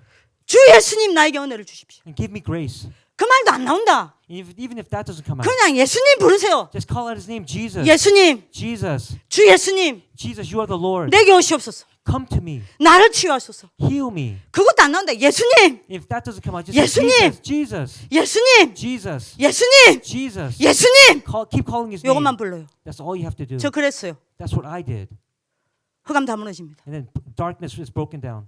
Speaker 1: 주 예수님 나에게 은혜를 주십시오.
Speaker 2: and give me grace.
Speaker 1: 그 말도 안 나온다.
Speaker 2: Even if that doesn't come out,
Speaker 1: 그냥 예수님 부르세요.
Speaker 2: just call out His name, Jesus.
Speaker 1: 예수님,
Speaker 2: Jesus.
Speaker 1: 주 예수님,
Speaker 2: Jesus, you are the Lord.
Speaker 1: 내게 오시옵소서.
Speaker 2: Come to me.
Speaker 1: 나를 치유하소서.
Speaker 2: Heal me.
Speaker 1: 그것도 안 나온다. 예수님,
Speaker 2: If that doesn't come out, just say
Speaker 1: 예수님.
Speaker 2: Jesus. Jesus.
Speaker 1: 예수님,
Speaker 2: Jesus.
Speaker 1: 예수님,
Speaker 2: Jesus.
Speaker 1: 예수님.
Speaker 2: Keep calling His name.
Speaker 1: 요것만 불러요.
Speaker 2: That's all you have to do.
Speaker 1: 저 그랬어요.
Speaker 2: That's what I did.
Speaker 1: 흑암 다 무너집니다.
Speaker 2: And then darkness is broken down.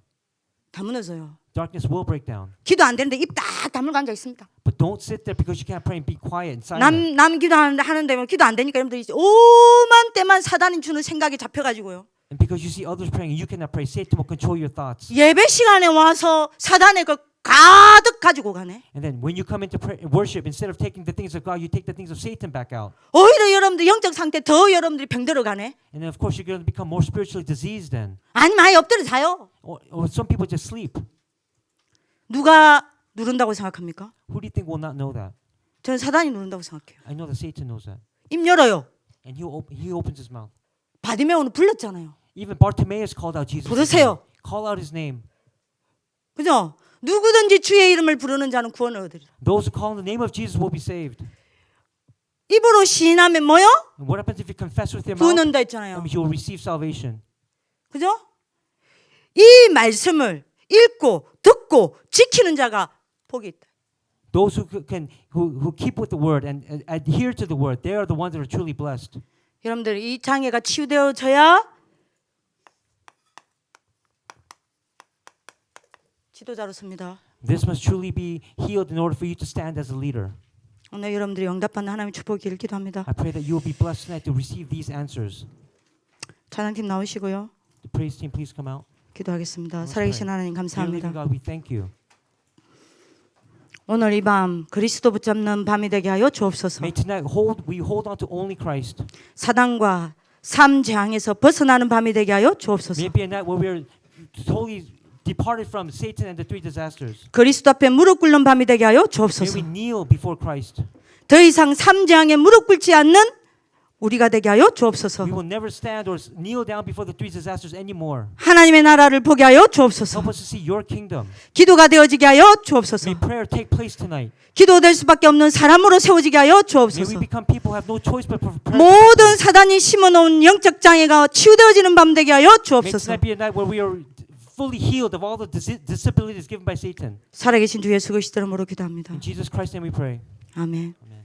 Speaker 1: 다 무너져요.
Speaker 2: Darkness will break down.
Speaker 1: 기도 안 되는데 입 딱 다물고 앉아 있습니다.
Speaker 2: But don't sit there because you can't pray and be quiet and silent.
Speaker 1: 남 기도하는데 기도 안 되니까 여러분들이 오만 때만 사단이 주는 생각이 잡혀가지고요.
Speaker 2: And because you see others praying and you cannot pray, Satan will control your thoughts.
Speaker 1: 예배 시간에 와서 사단의 걸 가득 가지고 가네.
Speaker 2: And then when you come into worship, instead of taking the things of God, you take the things of Satan back out.
Speaker 1: 오히려 여러분들 영적 상태 더 여러분들이 병들어 가네.
Speaker 2: And then of course you're going to become more spiritually diseased then.
Speaker 1: 아니면 아예 엎드려 자요.
Speaker 2: Or some people just sleep.
Speaker 1: 누가 누른다고 생각합니까?
Speaker 2: Who do you think will not know that?
Speaker 1: 저는 사단이 누른다고 생각해요.
Speaker 2: I know that Satan knows that.
Speaker 1: 입 열어요.
Speaker 2: And he opens his mouth.
Speaker 1: 바디메오는 불렀잖아요.
Speaker 2: Even Bartimaeus called out Jesus.
Speaker 1: 부르세요.
Speaker 2: Call out his name.
Speaker 1: 그죠? 누구든지 주의 이름을 부르는 자는 구원을 얻으리라.
Speaker 2: Those who call on the name of Jesus will be saved.
Speaker 1: 입으로 시인하면 뭐요?
Speaker 2: And what happens if you confess with your
Speaker 1: 구원
Speaker 2: mouth?
Speaker 1: 얻는다
Speaker 2: That
Speaker 1: 했잖아요.
Speaker 2: means you will receive salvation.
Speaker 1: 그죠? 이 말씀을 읽고 듣고 지키는 자가 복이 있다.
Speaker 2: Those who keep with the word and adhere to the word, they are the ones that are truly blessed.
Speaker 1: 여러분들 이 장애가 치유되어져야 지도자로 섭니다.
Speaker 2: This must truly be healed in order for you to stand as a leader.
Speaker 1: 오늘 여러분들이 응답받는 하나님의 축복을 기도합니다.
Speaker 2: I pray that you will be blessed tonight to receive these answers.
Speaker 1: 찬양팀 나오시고요.
Speaker 2: The praise team, please come out.
Speaker 1: 기도하겠습니다.
Speaker 2: Let's
Speaker 1: 살아계신
Speaker 2: pray.
Speaker 1: 하나님
Speaker 2: Dear living
Speaker 1: 감사합니다.
Speaker 2: God, we thank you.
Speaker 1: 오늘 이 밤 그리스도 붙잡는 밤이 되게 하여 주옵소서.
Speaker 2: May tonight we hold on to only Christ.
Speaker 1: 사단과 삶 재앙에서 벗어나는 밤이 되게 하여 주옵소서.
Speaker 2: May it be a night where we are totally departed from Satan and the three disasters.
Speaker 1: 그리스도 앞에 무릎 꿇는 밤이 되게 하여
Speaker 2: May
Speaker 1: 주옵소서.
Speaker 2: we kneel before Christ.
Speaker 1: 더 이상 삶 재앙에 무릎 꿇지 않는 우리가 되게 하여 주옵소서.
Speaker 2: We will never stand or kneel down before the three disasters anymore.
Speaker 1: 하나님의 나라를 보게 하여 주옵소서.
Speaker 2: Help us to see your kingdom.
Speaker 1: 기도가 되어지게 하여 주옵소서.
Speaker 2: May prayer take place tonight.
Speaker 1: 기도될 수밖에 없는 사람으로 세워지게 하여
Speaker 2: May we
Speaker 1: 주옵소서.
Speaker 2: become people who have no choice but for prayer.
Speaker 1: 모든 사단이 심어놓은 영적 장애가 치유되어지는 밤 되게 하여
Speaker 2: May
Speaker 1: 주옵소서.
Speaker 2: tonight be a night where we are fully healed of all the disabilities given by Satan.
Speaker 1: 살아계신 주 예수 그리스도 이름으로 기도합니다.
Speaker 2: In Jesus Christ's name we pray.
Speaker 1: 아멘.
Speaker 2: Amen.